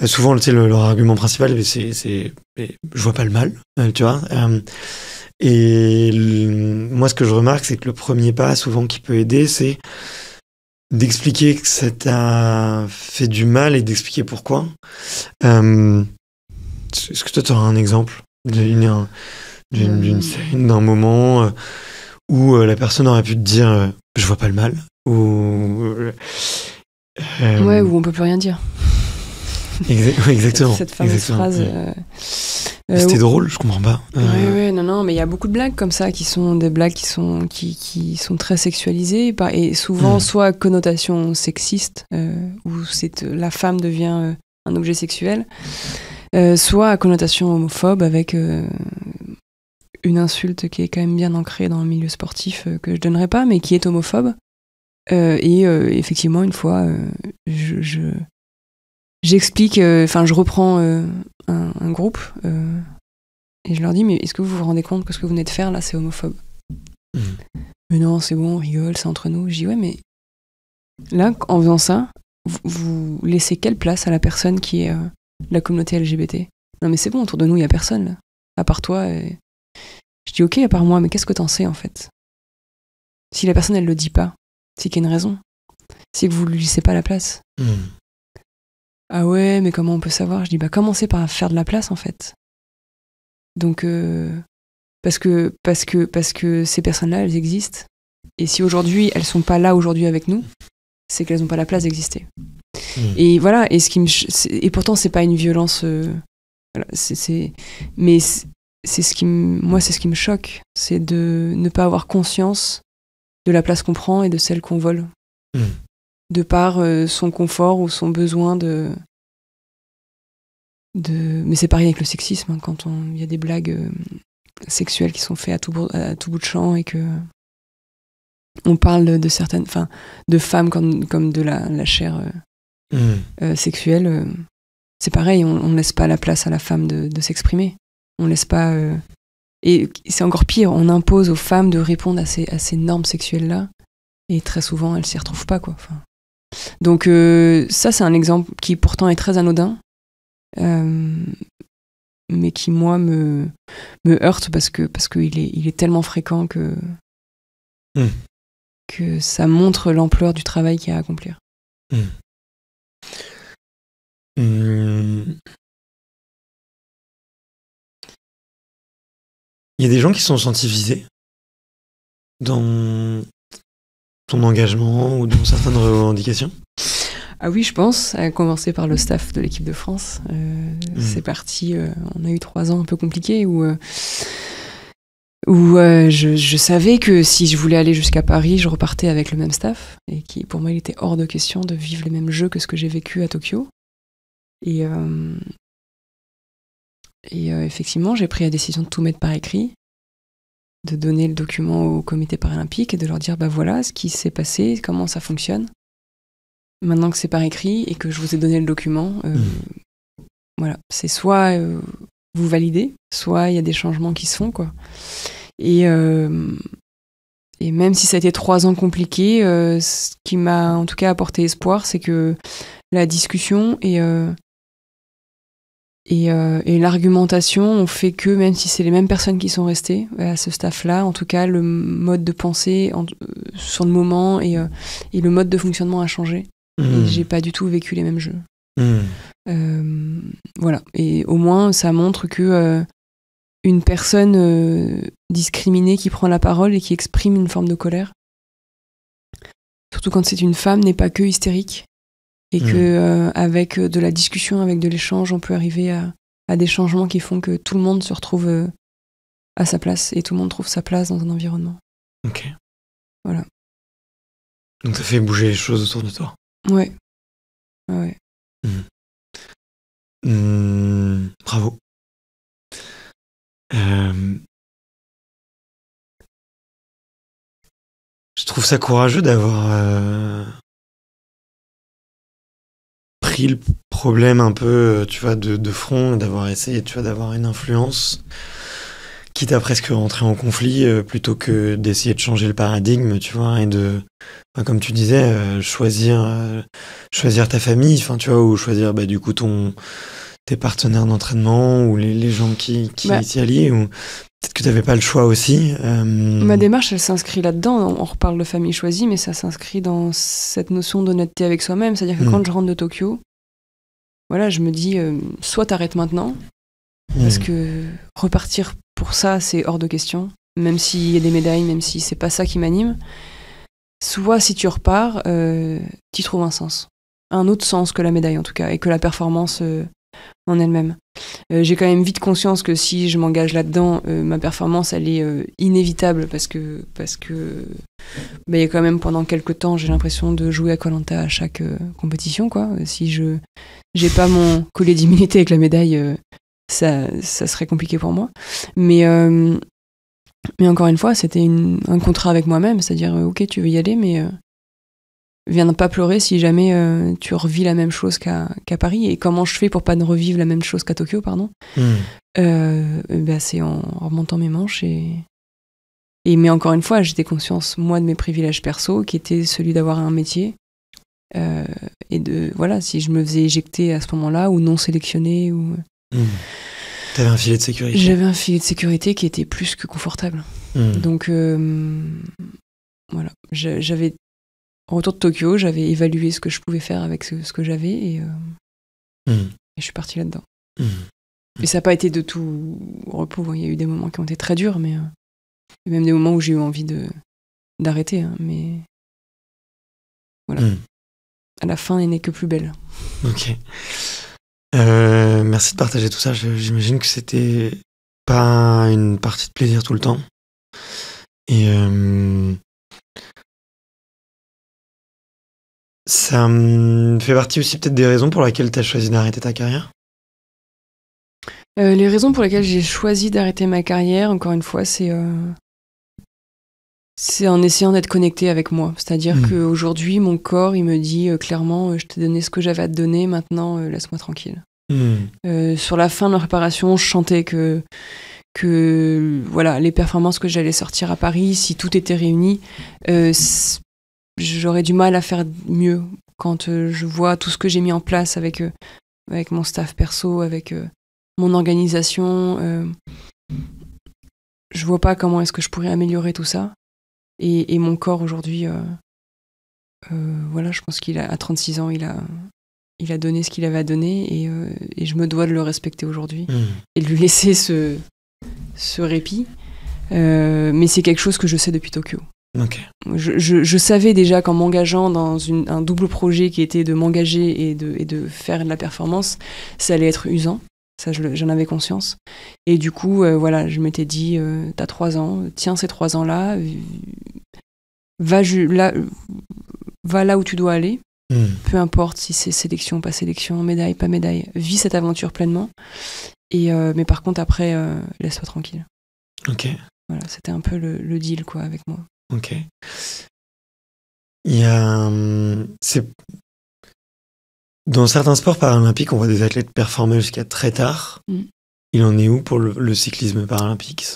Souvent, tu sais, leur argument principal, c'est je vois pas le mal, tu vois. Moi, ce que je remarque, c'est que le premier pas, souvent, qui peut aider, c'est d'expliquer que ça t'a fait du mal et d'expliquer pourquoi. Est-ce que toi, tu auras un exemple d'une scène, d'un moment où la personne aurait pu te dire je vois pas le mal, ou ouais, où on peut plus rien dire. Exactement. Cette fameuse phrase. C'était drôle, je comprends pas. Ouais, non, mais il y a beaucoup de blagues comme ça qui sont des blagues qui sont très sexualisées et souvent soit à connotation sexiste où la femme devient un objet sexuel, soit à connotation homophobe avec une insulte qui est quand même bien ancrée dans le milieu sportif que je donnerai pas, mais qui est homophobe. Et effectivement, une fois, j'explique, je reprends un groupe et je leur dis, mais est-ce que vous vous rendez compte que ce que vous venez de faire là, c'est homophobe? Mais non, c'est bon, on rigole, c'est entre nous. Je dis, ouais, mais là, en faisant ça, vous laissez quelle place à la personne qui est de la communauté LGBT? Non, mais c'est bon, autour de nous, il n'y a personne là, à part toi. Je dis, ok, à part moi, mais qu'est-ce que t'en sais en fait? Si la personne, elle le dit pas, c'est qu'il y a une raison. C'est que vous lui laissez pas la place. Ah ouais, mais comment on peut savoir? Je dis, bah commencez par faire de la place en fait. Donc, parce que ces personnes-là, elles existent. Et si aujourd'hui, elles sont pas là aujourd'hui avec nous, c'est qu'elles n'ont pas la place d'exister. Et voilà, et pourtant, c'est pas une violence. Voilà, mais c'est ce qui me choque, c'est de ne pas avoir conscience de la place qu'on prend et de celle qu'on vole. De par son confort ou son besoin mais c'est pareil avec le sexisme, hein, quand il y a des blagues sexuelles qui sont faites à tout bout de champ et que on parle de certaines, de femmes comme de la chair sexuelle, c'est pareil, on laisse pas la place à la femme de s'exprimer, on laisse pas et c'est encore pire, on impose aux femmes de répondre à ces normes sexuelles là et très souvent elles s'y retrouvent pas, quoi. Donc ça, c'est un exemple qui pourtant est très anodin, mais qui moi me heurte parce que il est tellement fréquent que ça montre l'ampleur du travail qu'il y a à accomplir. Il y a des gens qui sont sentis visés dans ton engagement ou dans certaines revendications? Ah oui, je pense, à commencer par le staff de l'équipe de France. C'est parti, on a eu 3 ans un peu compliqués où où je savais que si je voulais aller jusqu'à Paris, je repartais avec le même staff, et qui, pour moi, il était hors de question de vivre les mêmes jeux que ce que j'ai vécu à Tokyo. Et effectivement, j'ai pris la décision de tout mettre par écrit, de donner le document au comité paralympique et de leur dire voilà ce qui s'est passé, comment ça fonctionne. Maintenant que c'est par écrit et que je vous ai donné le document, voilà, c'est soit vous validez, soit il y a des changements qui se font, quoi. Et même si ça a été 3 ans compliqués, ce qui m'a en tout cas apporté espoir, c'est que la discussion et l'argumentation ont fait que, même si c'est les mêmes personnes qui sont restées à ce staff-là, en tout cas, le mode de pensée sur le moment et le mode de fonctionnement a changé. Et j'ai pas du tout vécu les mêmes jeux. Voilà. Et au moins, ça montre que une personne discriminée qui prend la parole et qui exprime une forme de colère, surtout quand c'est une femme, n'est pas que hystérique. Et que avec de la discussion, avec de l'échange, on peut arriver à des changements qui font que tout le monde se retrouve à sa place et tout le monde trouve sa place dans un environnement. Ok. Voilà. Donc ça fait bouger les choses autour de toi. Ouais. Bravo. Je trouve ça courageux d'avoir pris le problème un peu, tu vois, de front, d'avoir essayé, tu vois, d'avoir une influence, quitte à presque rentrer en conflit, plutôt que d'essayer de changer le paradigme, tu vois, et de, comme tu disais, choisir ta famille, enfin, tu vois, ou choisir, du coup, tes partenaires d'entraînement, ou les gens qui s'y allient, ou peut-être que tu n'avais pas le choix aussi. Ma démarche, elle s'inscrit là-dedans. On reparle de famille choisie, mais ça s'inscrit dans cette notion d'honnêteté avec soi-même. C'est-à-dire que quand je rentre de Tokyo, voilà, je me dis, soit t'arrêtes maintenant, parce que repartir pour ça, c'est hors de question, même s'il y a des médailles, même si c'est pas ça qui m'anime. Soit, si tu repars, t'y trouves un sens. Un autre sens que la médaille, en tout cas, et que la performance en elle-même. J'ai quand même vite conscience que si je m'engage là-dedans, ma performance, elle est inévitable, parce que y a quand même, pendant quelques temps, j'ai l'impression de jouer à Koh-Lanta à chaque compétition, quoi. Si j'ai pas mon collier d'immunité avec la médaille, ça serait compliqué pour moi. Mais encore une fois, c'était un contrat avec moi-même, c'est-à-dire, ok, tu veux y aller, mais viens pas pleurer si jamais tu revis la même chose qu'à Paris. Et comment je fais pour pas ne revivre la même chose qu'à Tokyo, pardon. C'est en remontant mes manches. Mais encore une fois, j'étais conscience, moi, de mes privilèges perso, qui était celui d'avoir un métier. Et de, voilà, si je me faisais éjecter à ce moment-là, ou non sélectionnée, ou... T'avais un filet de sécurité. J'avais un filet de sécurité qui était plus que confortable. Donc, voilà. J'avais... Au retour de Tokyo, j'avais évalué ce que je pouvais faire avec ce que j'avais, et je suis partie là-dedans. Et ça n'a pas été de tout repos. Il y a eu des moments qui ont été très durs, mais et même des moments où j'ai eu envie d'arrêter. Mais voilà. À la fin, elle n'est que plus belle. Ok. Merci de partager tout ça. J'imagine que c'était pas une partie de plaisir tout le temps. Et ça fait partie aussi peut-être des raisons pour lesquelles tu as choisi d'arrêter ta carrière. Les raisons pour lesquelles j'ai choisi d'arrêter ma carrière, encore une fois, c'est en essayant d'être connectée avec moi. C'est-à-dire qu'aujourd'hui, mon corps, il me dit clairement, je t'ai donné ce que j'avais à te donner, maintenant, laisse-moi tranquille. Sur la fin de ma préparation, je sentais que voilà, les performances que j'allais sortir à Paris, si tout était réuni, j'aurais du mal à faire mieux quand je vois tout ce que j'ai mis en place avec mon staff perso, avec mon organisation. Je vois pas comment est-ce que je pourrais améliorer tout ça. Et mon corps aujourd'hui, voilà, je pense à 36 ans, il a donné ce qu'il avait à donner, et je me dois de le respecter aujourd'hui et de lui laisser ce répit. Mais c'est quelque chose que je sais depuis Tokyo. Okay. Je savais déjà qu'en m'engageant dans un double projet qui était de m'engager et de faire de la performance, ça allait être usant, Ça, j'en avais conscience. Et du coup, voilà, je m'étais dit, t'as 3 ans, tiens ces 3 ans-là, va là où tu dois aller. Peu importe si c'est sélection, pas sélection, médaille, pas médaille. Vis cette aventure pleinement. Mais par contre, après, laisse-toi tranquille. Ok. Voilà, c'était un peu le deal, quoi, avec moi. Ok. Il y a... Dans certains sports paralympiques, on voit des athlètes performer jusqu'à très tard. Il en est où pour le cyclisme paralympique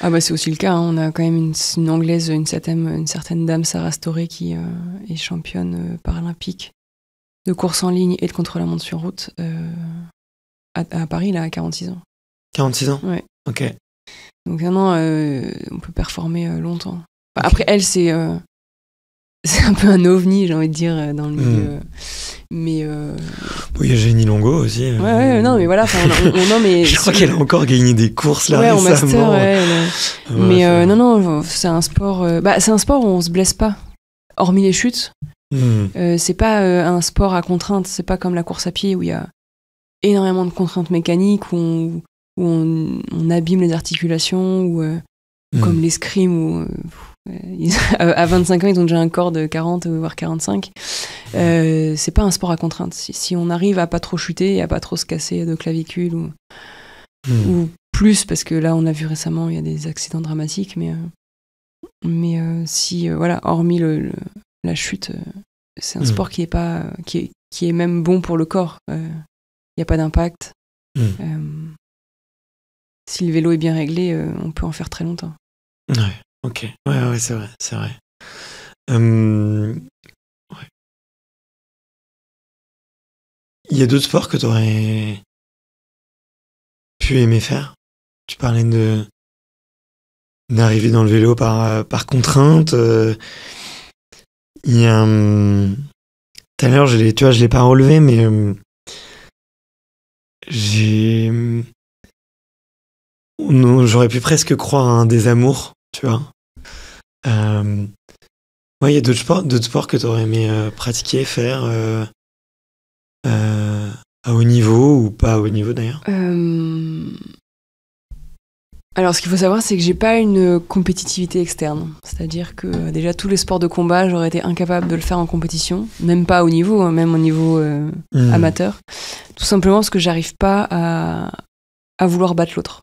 Ah bah c'est aussi le cas, hein. On a quand même une Anglaise, une certaine dame, Sarah Storey, qui est championne paralympique de course en ligne et de contre-la-montre sur route à Paris, là, à 46 ans. 46 ans ? Ouais. Ok. Donc maintenant, on peut performer longtemps. Enfin, après, elle, c'est un peu un ovni, j'ai envie de dire, dans le milieu. Mais oui, il y a Jenny Longo aussi. Ouais, non, mais voilà. Non, mais je crois qu'elle a encore gagné des courses là récemment. En master, mais non, c'est un sport. C'est un sport où on se blesse pas, hormis les chutes. C'est pas un sport à contrainte. C'est pas comme la course à pied où il y a énormément de contraintes mécaniques, où on abîme les articulations, ou comme l'escrime où à 25 ans ils ont déjà un corps de 40 voire 45. C'est pas un sport à contrainte. Si on arrive à pas trop chuter et à pas trop se casser de clavicule ou plus, parce que là on a vu récemment il y a des accidents dramatiques, mais si voilà, hormis la chute, c'est un sport qui est même bon pour le corps. Il n'y a pas d'impact. Si le vélo est bien réglé, on peut en faire très longtemps. Ouais, ok. Ouais, c'est vrai. Ouais. Il y a d'autres sports que tu aurais pu aimer faire? Tu parlais d'arriver dans le vélo par contrainte. Il y a... Tout à l'heure, je l'ai pas relevé, mais j'aurais pu presque croire à un désamour, tu vois. Ouais, il y a d'autres sports que tu aurais aimé pratiquer, faire à haut niveau ou pas à haut niveau d'ailleurs. Alors, ce qu'il faut savoir, c'est que j'ai pas une compétitivité externe. C'est-à-dire que déjà tous les sports de combat, j'aurais été incapable de le faire en compétition, même pas au niveau, hein, même au niveau amateur. Tout simplement parce que j'arrive pas à vouloir battre l'autre.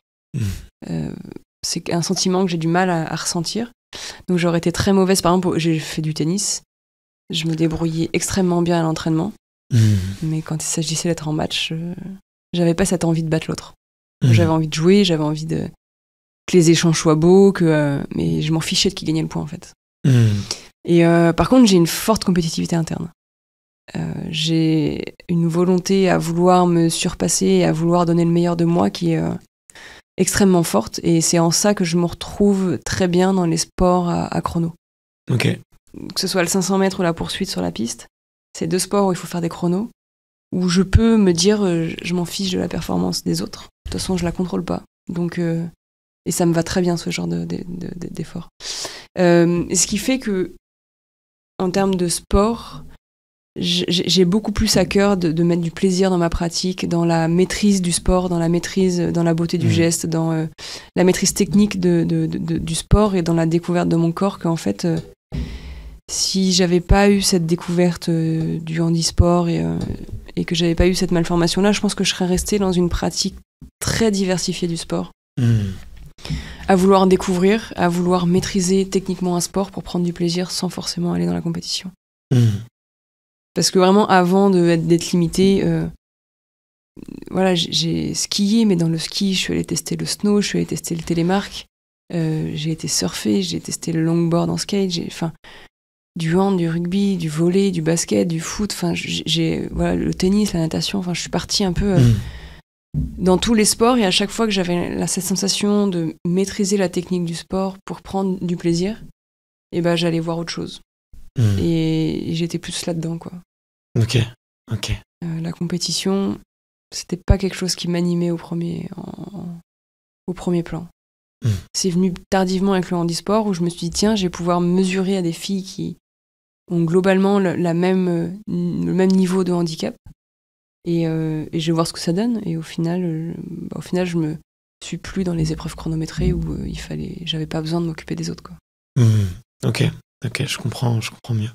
C'est un sentiment que j'ai du mal à ressentir. Donc j'aurais été très mauvaise. Par exemple, j'ai fait du tennis. Je me débrouillais extrêmement bien à l'entraînement. Mais quand il s'agissait d'être en match, j'avais pas cette envie de battre l'autre. J'avais envie de jouer, j'avais envie que les échanges soient beaux, mais je m'en fichais de qui gagnait le point en fait. Et par contre, j'ai une forte compétitivité interne. J'ai une volonté à vouloir me surpasser et à vouloir donner le meilleur de moi qui est extrêmement forte, et c'est en ça que je me retrouve très bien dans les sports à chrono. Ok. Que ce soit le 500 mètres ou la poursuite sur la piste, c'est 2 sports où il faut faire des chronos, où je peux me dire je m'en fiche de la performance des autres. De toute façon, je la contrôle pas. Donc, et ça me va très bien ce genre d'effort. Ce qui fait que, en termes de sport, j'ai beaucoup plus à cœur de mettre du plaisir dans ma pratique, dans la maîtrise du sport, dans la beauté du geste, dans la maîtrise technique du sport et dans la découverte de mon corps, qu'en fait, si j'avais pas eu cette découverte du handisport et que j'avais pas eu cette malformation-là, je pense que je serais restée dans une pratique très diversifiée du sport. À vouloir découvrir, à vouloir maîtriser techniquement un sport pour prendre du plaisir sans forcément aller dans la compétition. Parce que vraiment, avant d'être limitée, voilà, j'ai skié, mais dans le ski, je suis allée tester le snow, je suis allée tester le télémark, j'ai été surfer, j'ai testé le longboard en skate, du hand, du rugby, du volley, du basket, du foot, voilà, le tennis, la natation, je suis partie un peu dans tous les sports, et à chaque fois que j'avais cette sensation de maîtriser la technique du sport pour prendre du plaisir, et ben j'allais voir autre chose. Et j'étais plus là-dedans, quoi. Ok. La compétition, c'était pas quelque chose qui m'animait au premier plan. C'est venu tardivement avec le handisport, où je me suis dit, tiens, je vais pouvoir mesurer à des filles qui ont globalement le même niveau de handicap, et je vais voir ce que ça donne. Et au final, je me suis plus dans les épreuves chronométrées où j'avais pas besoin de m'occuper des autres, quoi. Ok, je comprends mieux.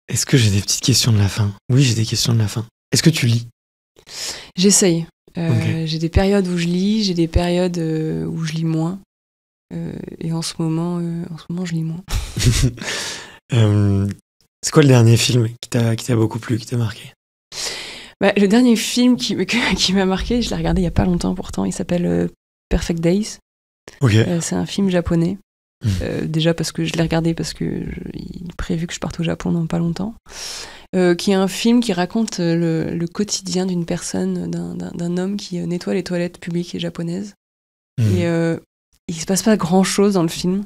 Est-ce que j'ai des petites questions de la fin? Oui, j'ai des questions de la fin. Est-ce que tu lis? J'essaye. Ok. J'ai des périodes où je lis, j'ai des périodes où je lis moins. Et en ce moment, je lis moins. C'est quoi le dernier film qui t'a beaucoup plu, qui t'a marqué? Le dernier film qui m'a marqué, je l'ai regardé il y a pas longtemps pourtant, il s'appelle Perfect Days. Ok. C'est un film japonais. Déjà parce que je l'ai regardé parce que il est prévu que je parte au Japon dans pas longtemps. Qui est un film qui raconte le quotidien d'une personne, d'un homme qui nettoie les toilettes publiques et japonaises. Et il se passe pas grand chose dans le film,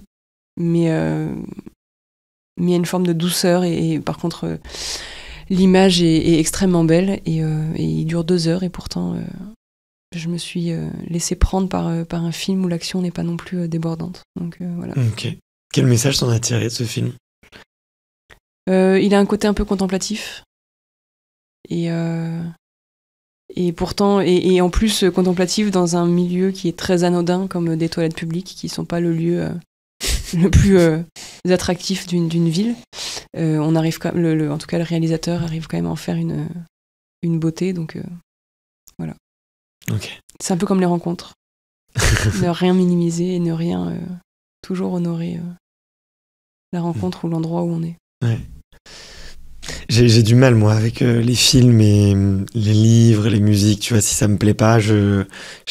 mais il y a une forme de douceur et par contre l'image est extrêmement belle et il dure 2 heures et pourtant je me suis laissé prendre par un film où l'action n'est pas non plus débordante. Donc voilà. Ok. Quel message t'en as tiré de ce film? Il a un côté un peu contemplatif et pourtant et en plus contemplatif dans un milieu qui est très anodin comme des toilettes publiques qui sont pas le lieu le plus attractif d'une ville. On arrive quand même, en tout cas le réalisateur arrive quand même à en faire une beauté, donc voilà. Ok. C'est un peu comme les rencontres. Ne rien minimiser et ne rien toujours honorer la rencontre ou l'endroit où on est. Ouais. J'ai du mal, moi, avec les films et les livres et les musiques. Tu vois, si ça me plaît pas, j'ai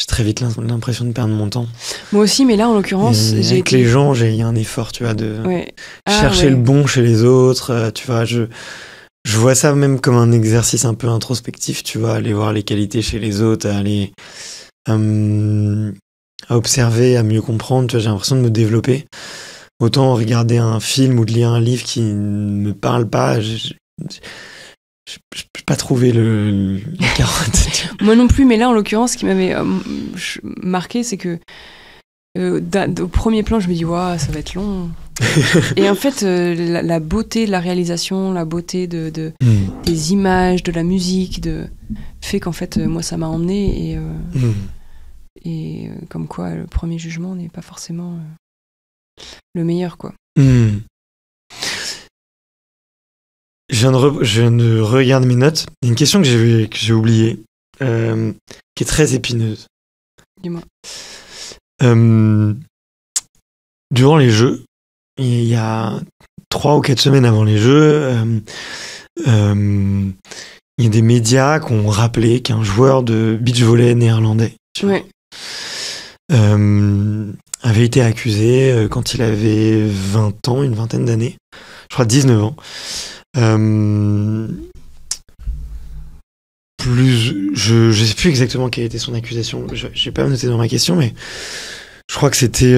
très vite l'impression de perdre mon temps. Moi aussi, mais là, en l'occurrence, avec les gens, il y a un effort, tu vois, de chercher le bon chez les autres. Tu vois, je vois ça même comme un exercice un peu introspectif, tu vois, aller voir les qualités chez les autres, aller à observer, à mieux comprendre. Tu vois, j'ai l'impression de me développer. Autant regarder un film ou de lire un livre qui ne me parle pas, je peux pas trouver la carotte. Moi non plus, mais là, en l'occurrence, ce qui m'avait marqué, c'est que au premier plan, je me dis, waouh, ça va être long. Et en fait, la beauté de la réalisation, la beauté des images, de la musique, fait qu'en fait, moi, ça m'a emmené. Et comme quoi, le premier jugement n'est pas forcément le meilleur, quoi. Je viens de regarder mes notes. Il y a une question que j'ai oubliée, qui est très épineuse. Dis-moi. Durant les jeux, il y a 3 ou 4 semaines avant les jeux, il y a des médias qui ont rappelé qu'un joueur de beach volley néerlandais avait été accusé quand il avait 20 ans, une vingtaine d'années, je crois 19 ans. Je sais plus exactement quelle était son accusation. J'ai pas noté dans ma question, mais je crois que c'était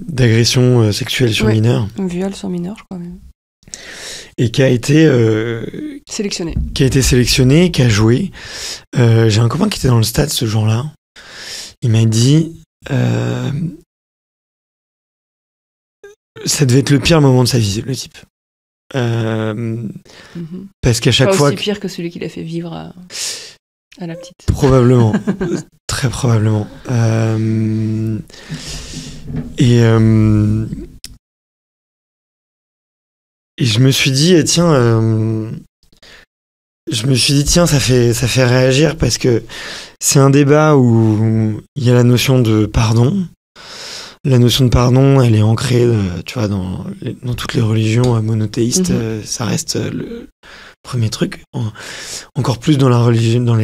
d'agression sexuelle sur mineur. Un viol sur mineur, je crois même. Et qui a été sélectionné. Qui a joué. J'ai un copain qui était dans le stade ce jour-là. Il m'a dit ça devait être le pire moment de sa vie, le type. Parce qu'à chaque fois. C'est pire que celui qu'il a fait vivre à la petite. Probablement. Très probablement. Et je me suis dit, tiens, ça fait réagir parce que c'est un débat où il y a la notion de pardon. La notion de pardon, elle est ancrée, tu vois, dans toutes les religions monothéistes. Ça reste le premier truc. Encore plus dans la religion, dans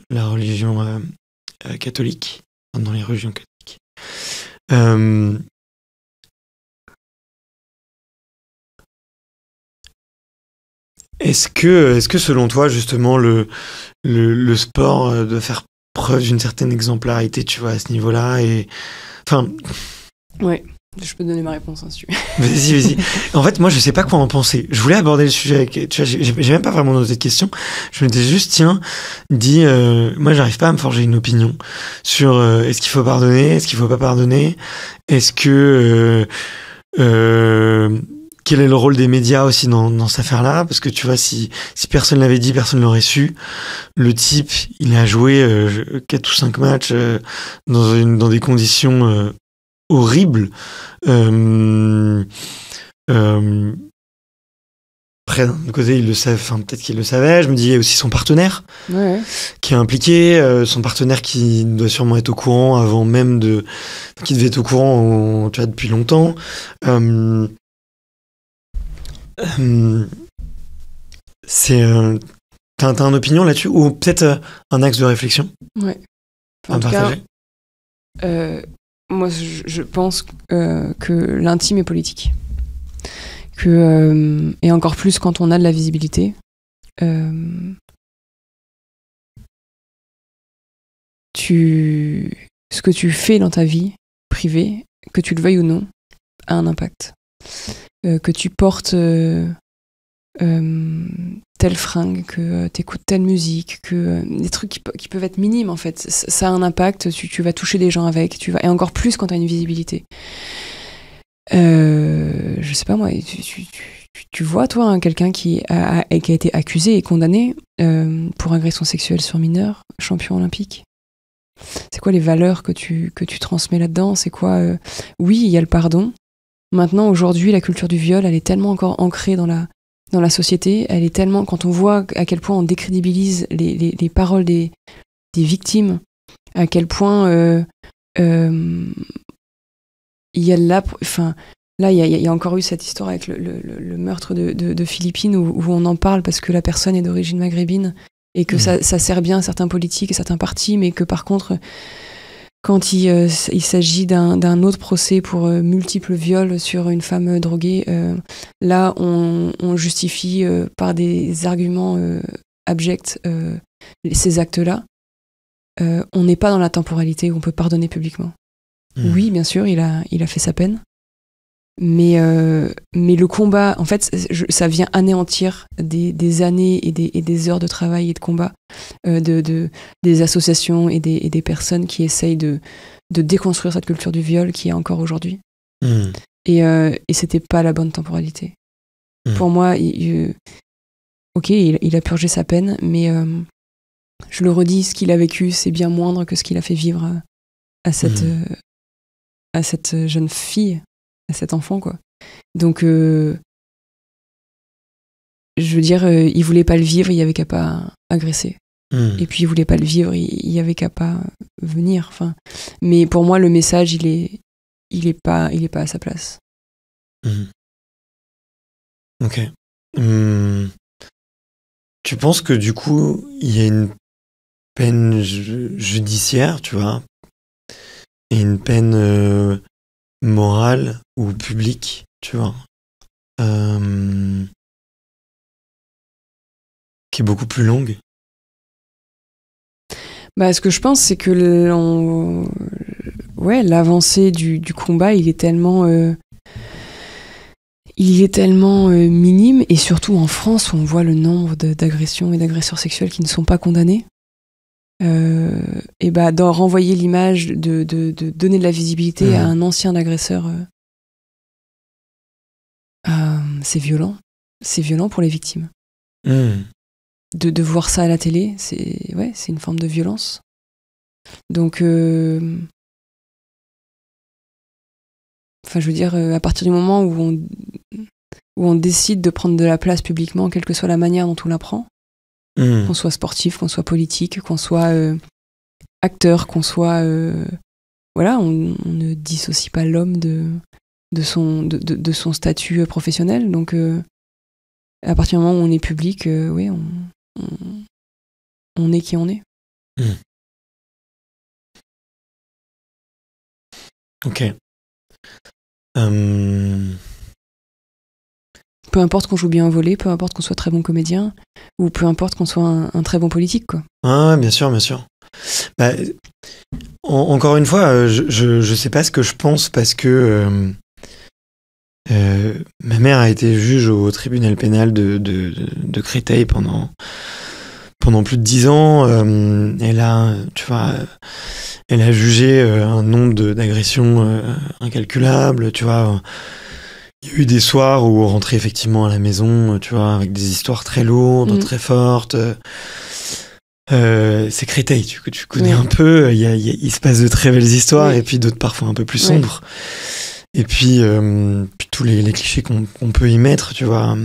la religion catholique, dans les religions catholiques. Est-ce que selon toi, justement, le sport doit faire preuve d'une certaine exemplarité, tu vois, à ce niveau-là et enfin. Ouais, je peux donner ma réponse dessus. Vas-y. En fait, moi, je sais pas quoi en penser. Je voulais aborder le sujet avec, tu vois, j'ai même pas vraiment noté de question. Je m'étais juste, moi, j'arrive pas à me forger une opinion sur est-ce qu'il faut pardonner, est-ce qu'il faut pas pardonner, est-ce que quel est le rôle des médias aussi dans cette affaire-là? Parce que tu vois, si personne l'avait dit, personne l'aurait su. Le type, il a joué 4 ou 5 matchs dans des conditions horribles. Après, d'un côté, il le savait, enfin, peut-être qu'il le savait. Je me dis, il y a aussi son partenaire qui est impliqué, son partenaire qui doit sûrement être au courant avant même qui devait être au courant, tu vois, depuis longtemps. T'as une opinion là-dessus ou peut-être un axe de réflexion en tout cas, moi je pense que l'intime est politique, et encore plus quand on a de la visibilité. Ce que tu fais dans ta vie privée, que tu le veuilles ou non, a un impact. Que tu portes telle fringue, que t'écoutes telle musique, que des trucs qui peuvent être minimes en fait, ça a un impact. Tu vas toucher des gens avec, et encore plus quand t'as une visibilité. Je sais pas moi, tu vois toi quelqu'un qui a été accusé et condamné pour agression sexuelle sur mineur, champion olympique. C'est quoi les valeurs que tu transmets là-dedans? C'est quoi oui, il y a le pardon. Maintenant, aujourd'hui, la culture du viol, elle est tellement encore ancrée dans la société. Elle est tellement, quand on voit à quel point on décrédibilise les paroles des victimes, à quel point il y a là, enfin, là, il y a encore eu cette histoire avec le meurtre de Philippines où on en parle parce que la personne est d'origine maghrébine et que ça sert bien à certains politiques et certains partis, mais que par contre, quand il s'agit d'un autre procès pour multiples viols sur une femme droguée, là, on justifie par des arguments abjects ces actes-là. On n'est pas dans la temporalité où on peut pardonner publiquement. Oui, bien sûr, il a fait sa peine. Mais le combat, en fait, ça vient anéantir des années et des heures de travail et de combat des associations et des personnes qui essayent de déconstruire cette culture du viol qui est encore aujourd'hui. Et c'était pas la bonne temporalité. Pour moi, il a purgé sa peine, mais je le redis, ce qu'il a vécu, c'est bien moindre que ce qu'il a fait vivre à cette jeune fille, à cet enfant, quoi. Donc, je veux dire, il voulait pas le vivre, il y avait qu'à pas agresser. Et puis, il voulait pas le vivre, il y avait qu'à pas venir. Enfin, mais pour moi, le message, il est pas à sa place. Ok. Tu penses que du coup, il y a une peine judiciaire, tu vois, et une peine morale ou publique, tu vois, qui est beaucoup plus longue? Ce que je pense, c'est que l'avancée du combat, il est tellement minime, et surtout en France où on voit le nombre d'agressions et d'agresseurs sexuels qui ne sont pas condamnés. D'en renvoyer l'image de donner de la visibilité à un ancien agresseur, c'est violent pour les victimes. De voir ça à la télé, c'est une forme de violence. Donc je veux dire, à partir du moment où on décide de prendre de la place publiquement, quelle que soit la manière dont on la prend, qu'on soit sportif, qu'on soit politique, qu'on soit acteur, qu'on soit on ne dissocie pas l'homme de son statut professionnel. Donc à partir du moment où on est public, on est qui on est. Ok. Peu importe qu'on joue bien au volley, peu importe qu'on soit très bon comédien, ou peu importe qu'on soit un très bon politique, quoi. Ah, bien sûr, bien sûr. Encore une fois, je sais pas ce que je pense parce que ma mère a été juge au tribunal pénal de Créteil pendant plus de 10 ans. Elle a jugé un nombre d'agressions incalculables, tu vois. Il y a eu des soirs où on rentrait effectivement à la maison, tu vois, avec des histoires très lourdes, très fortes. C'est Créteil, tu connais un peu. Il se passe de très belles histoires et puis d'autres parfois un peu plus sombres. Et puis tous les clichés qu'on peut y mettre, tu vois,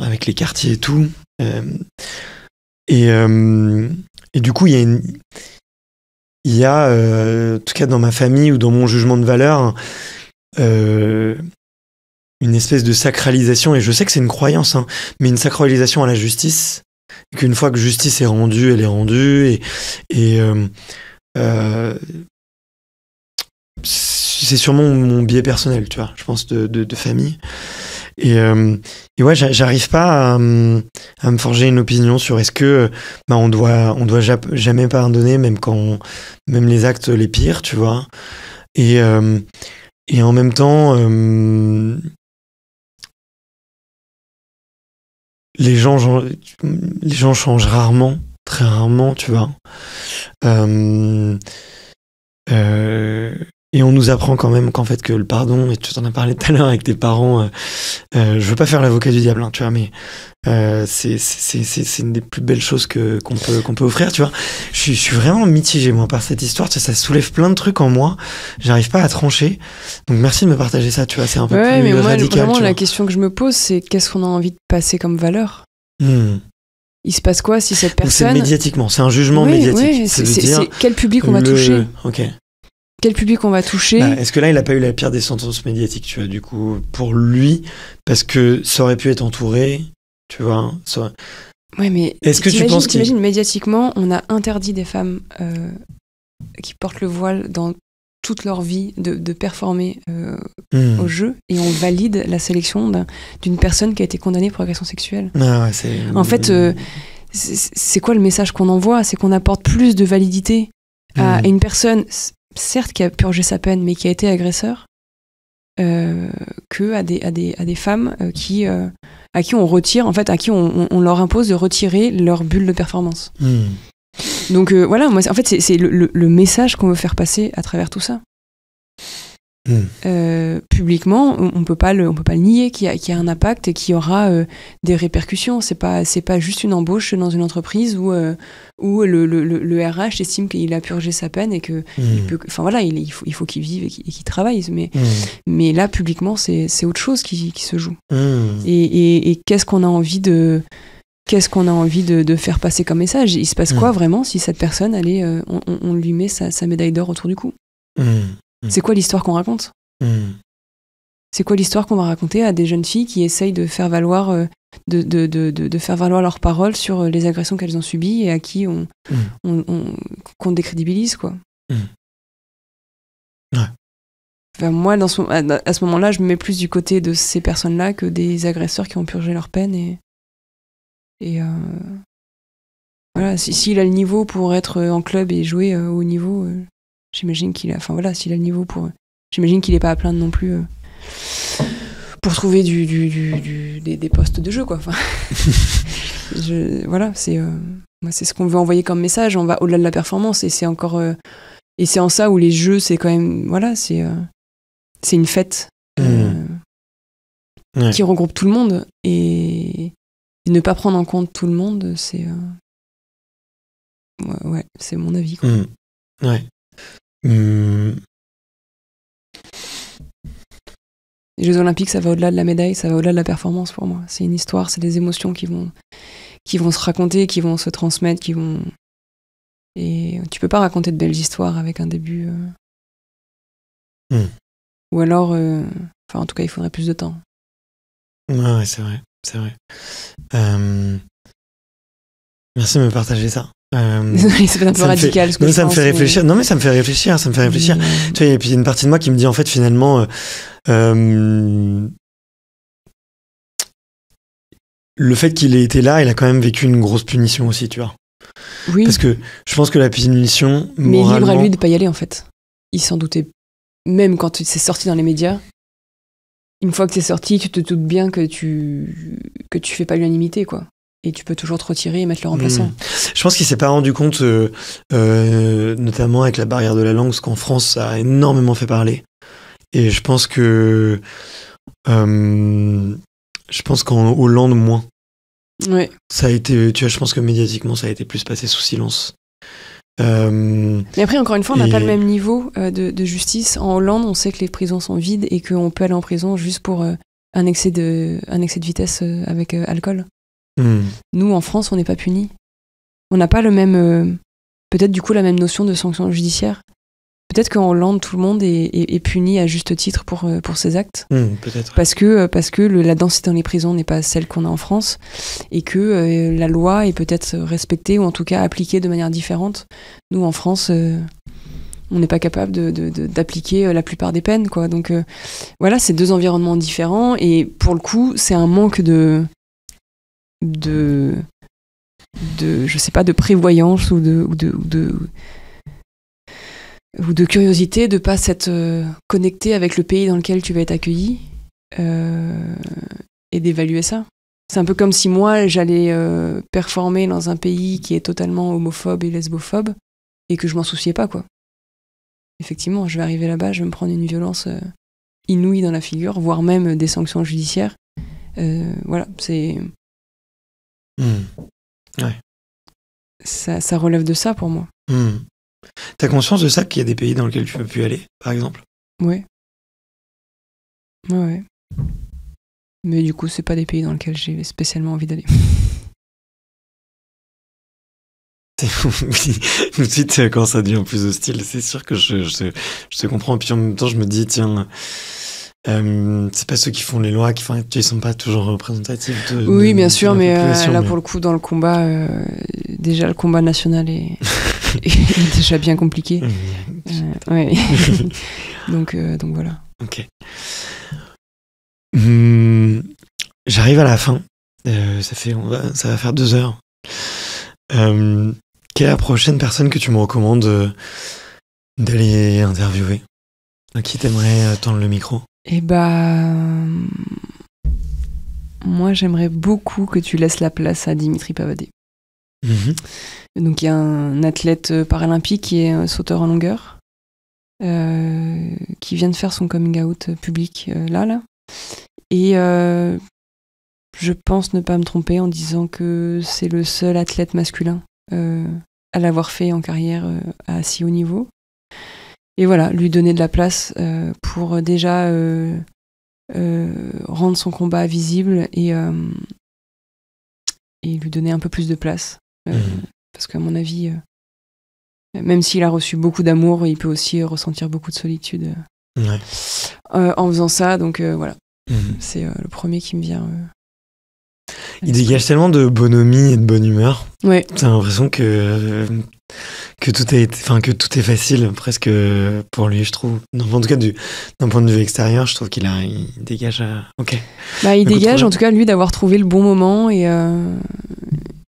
avec les quartiers et tout. Et du coup, il y a en tout cas dans ma famille ou dans mon jugement de valeur, une espèce de sacralisation, et je sais que c'est une croyance, hein, mais une sacralisation à la justice, qu'une fois que justice est rendue, elle est rendue, et c'est sûrement mon biais personnel, tu vois, je pense, de famille. Et ouais, j'arrive pas à me forger une opinion sur est-ce que on doit jamais pardonner, même les actes les pires, tu vois. Et en même temps, les gens changent rarement, très rarement, tu vois. Et on nous apprend quand même qu'en fait que le pardon, et tu t'en as parlé tout à l'heure avec tes parents, je veux pas faire l'avocat du diable, hein, tu vois, mais c'est une des plus belles choses qu'on peut offrir, tu vois. Je suis vraiment mitigé, moi, par cette histoire, tu sais, ça soulève plein de trucs en moi, j'arrive pas à trancher, donc merci de me partager ça, tu vois, c'est un peu plus mais moi, radical. Vraiment, la question que je me pose, c'est qu'est-ce qu'on a envie de passer comme valeur ? Il se passe quoi si cette personne... C'est médiatiquement, c'est un jugement médiatique. C'est quel public on va toucher ? Ok. Quel public on va toucher ? Est-ce que là, il a pas eu la pire des sentences médiatiques, tu vois, du coup, pour lui, parce que ça aurait pu être entouré, tu vois. Ouais, mais est-ce que tu penses t'imagines, médiatiquement, on a interdit des femmes qui portent le voile dans toute leur vie de performer au jeu, et on valide la sélection d'une personne qui a été condamnée pour agression sexuelle. En fait, c'est quoi le message qu'on envoie ? C'est qu'on apporte plus de validité à une personne, certes qui a purgé sa peine, mais qui a été agresseur, que à des femmes à qui on retire, en fait, à qui on leur impose de retirer leur bulle de performance. Donc voilà, moi, en fait, c'est le message qu'on veut faire passer à travers tout ça. Publiquement, on peut pas le nier, qu'il y a un impact et qu'il y aura des répercussions. C'est pas juste une embauche dans une entreprise où le RH estime qu'il a purgé sa peine et que il faut qu'il vive et qu'il travaille. Mais là, publiquement, c'est autre chose qui se joue. Et qu'est-ce qu'on a envie de faire passer comme message ? Il se passe quoi vraiment si cette personne, on lui met sa médaille d'or autour du cou ? C'est quoi l'histoire qu'on raconte ? C'est quoi l'histoire qu'on va raconter à des jeunes filles qui essayent de faire valoir de faire valoir leurs paroles sur les agressions qu'elles ont subies et à qui qu'on décrédibilise, quoi. Ouais. Enfin, moi, à ce moment-là, je me mets plus du côté de ces personnes-là que des agresseurs qui ont purgé leur peine et voilà, s'il a le niveau pour être en club et jouer au haut niveau, j'imagine qu'il a, enfin voilà, s'il a le niveau pour, j'imagine qu'il est pas à plaindre non plus pour trouver des postes de jeu, quoi. Enfin, voilà, c'est ce qu'on veut envoyer comme message. On va au-delà de la performance et c'est encore et c'est en ça où les jeux, c'est quand même, voilà, c'est une fête qui regroupe tout le monde et ne pas prendre en compte tout le monde, c'est ouais, c'est mon avis, quoi. Ouais. Les Jeux Olympiques, ça va au-delà de la médaille, ça va au-delà de la performance pour moi. C'est une histoire, c'est des émotions qui vont se raconter, qui vont se transmettre, et tu peux pas raconter de belles histoires avec un début. Ou alors, en tout cas, il faudrait plus de temps. Ouais, c'est vrai. Merci de me partager ça. Désolée, c'est un peu radical. Ça me fait réfléchir. Non, mais ça me fait réfléchir. Tu vois, et puis il y a une partie de moi qui me dit, en fait, finalement, le fait qu'il ait été là, il a quand même vécu une grosse punition aussi, tu vois. Oui. Parce que je pense que la punition, mais libre à lui de pas y aller, en fait. Il s'en doutait. Même quand c'est sorti dans les médias, une fois que c'est sorti, tu te doutes bien que tu fais pas l'unanimité, quoi. Et tu peux toujours te retirer et mettre le remplaçant. Je pense qu'il s'est pas rendu compte, notamment avec la barrière de la langue, parce qu'en France, ça a énormément fait parler. Et je pense que qu'en Hollande, moins. Ouais. Ça a été, tu vois, je pense que médiatiquement, ça a été plus passé sous silence. Mais après, encore une fois, on n'a pas le même niveau de justice. En Hollande, on sait que les prisons sont vides et qu'on peut aller en prison juste pour un excès de vitesse avec alcool. Nous, en France, on n'est pas punis. On n'a pas le même... peut-être du coup la même notion de sanction judiciaire. Peut-être qu'en Hollande, tout le monde est puni à juste titre pour ses actes. Peut-être. Parce que la densité dans les prisons n'est pas celle qu'on a en France et que la loi est peut-être respectée ou en tout cas appliquée de manière différente. Nous, en France, on n'est pas capable d'appliquer la plupart des peines, quoi. Donc voilà, c'est deux environnements différents et pour le coup, c'est un manque de je sais pas, de prévoyance ou de curiosité de pas s'être connecté avec le pays dans lequel tu vas être accueilli et d'évaluer ça. C'est un peu comme si moi j'allais performer dans un pays qui est totalement homophobe et lesbophobe et que je m'en souciais pas, quoi. Effectivement, je vais arriver là-bas, je vais me prendre une violence inouïe dans la figure, voire même des sanctions judiciaires. Voilà, c'est... Ouais. Ça relève de ça pour moi. T'as conscience de ça, qu'il y a des pays dans lesquels tu peux plus aller, par exemple? Ouais. Ouais. Mais du coup, c'est pas des pays dans lesquels j'ai spécialement envie d'aller. Tout de suite, quand ça devient plus hostile, c'est sûr que je te comprends. Et puis en même temps, je me dis, tiens, c'est pas ceux qui font les lois, ils sont pas toujours représentatifs de... Oui, bien sûr, mais là, mais... pour le coup, dans le combat, déjà, le combat national est déjà bien compliqué. Ouais. donc voilà. Ok. J'arrive à la fin. Ça va faire 2 heures. Quelle est la prochaine personne que tu me recommandes d'aller interviewer? À qui t'aimerais tendre le micro? Moi, j'aimerais beaucoup que tu laisses la place à Dimitri Pavadé. Donc, il y a un athlète paralympique qui est sauteur en longueur, qui vient de faire son coming out public là. Et je pense ne pas me tromper en disant que c'est le seul athlète masculin à l'avoir fait en carrière à si haut niveau. Et voilà, lui donner de la place pour déjà rendre son combat visible et lui donner un peu plus de place. Parce qu'à mon avis, même s'il a reçu beaucoup d'amour, il peut aussi ressentir beaucoup de solitude en faisant ça. Donc voilà, c'est le premier qui me vient. Il dégage tellement de bonhomie et de bonne humeur. Ouais. T'as l'impression que tout est facile presque pour lui, je trouve. En tout cas, d'un point de vue extérieur, je trouve qu'il dégage. Ok. Il dégage, en tout cas, lui, d'avoir trouvé le bon moment et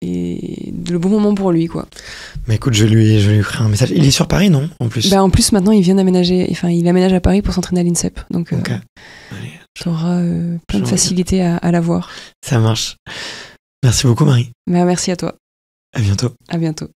le bon moment pour lui, quoi. Mais écoute, je lui ferai un message. Il est sur Paris, non? En plus. En plus, maintenant, il vient d'aménager. Enfin, il aménage à Paris pour s'entraîner à l'INSEP. Donc, okay. tu auras plein de facilité à la voir. Ça marche. Merci beaucoup, Marie. Merci à toi. À bientôt. À bientôt.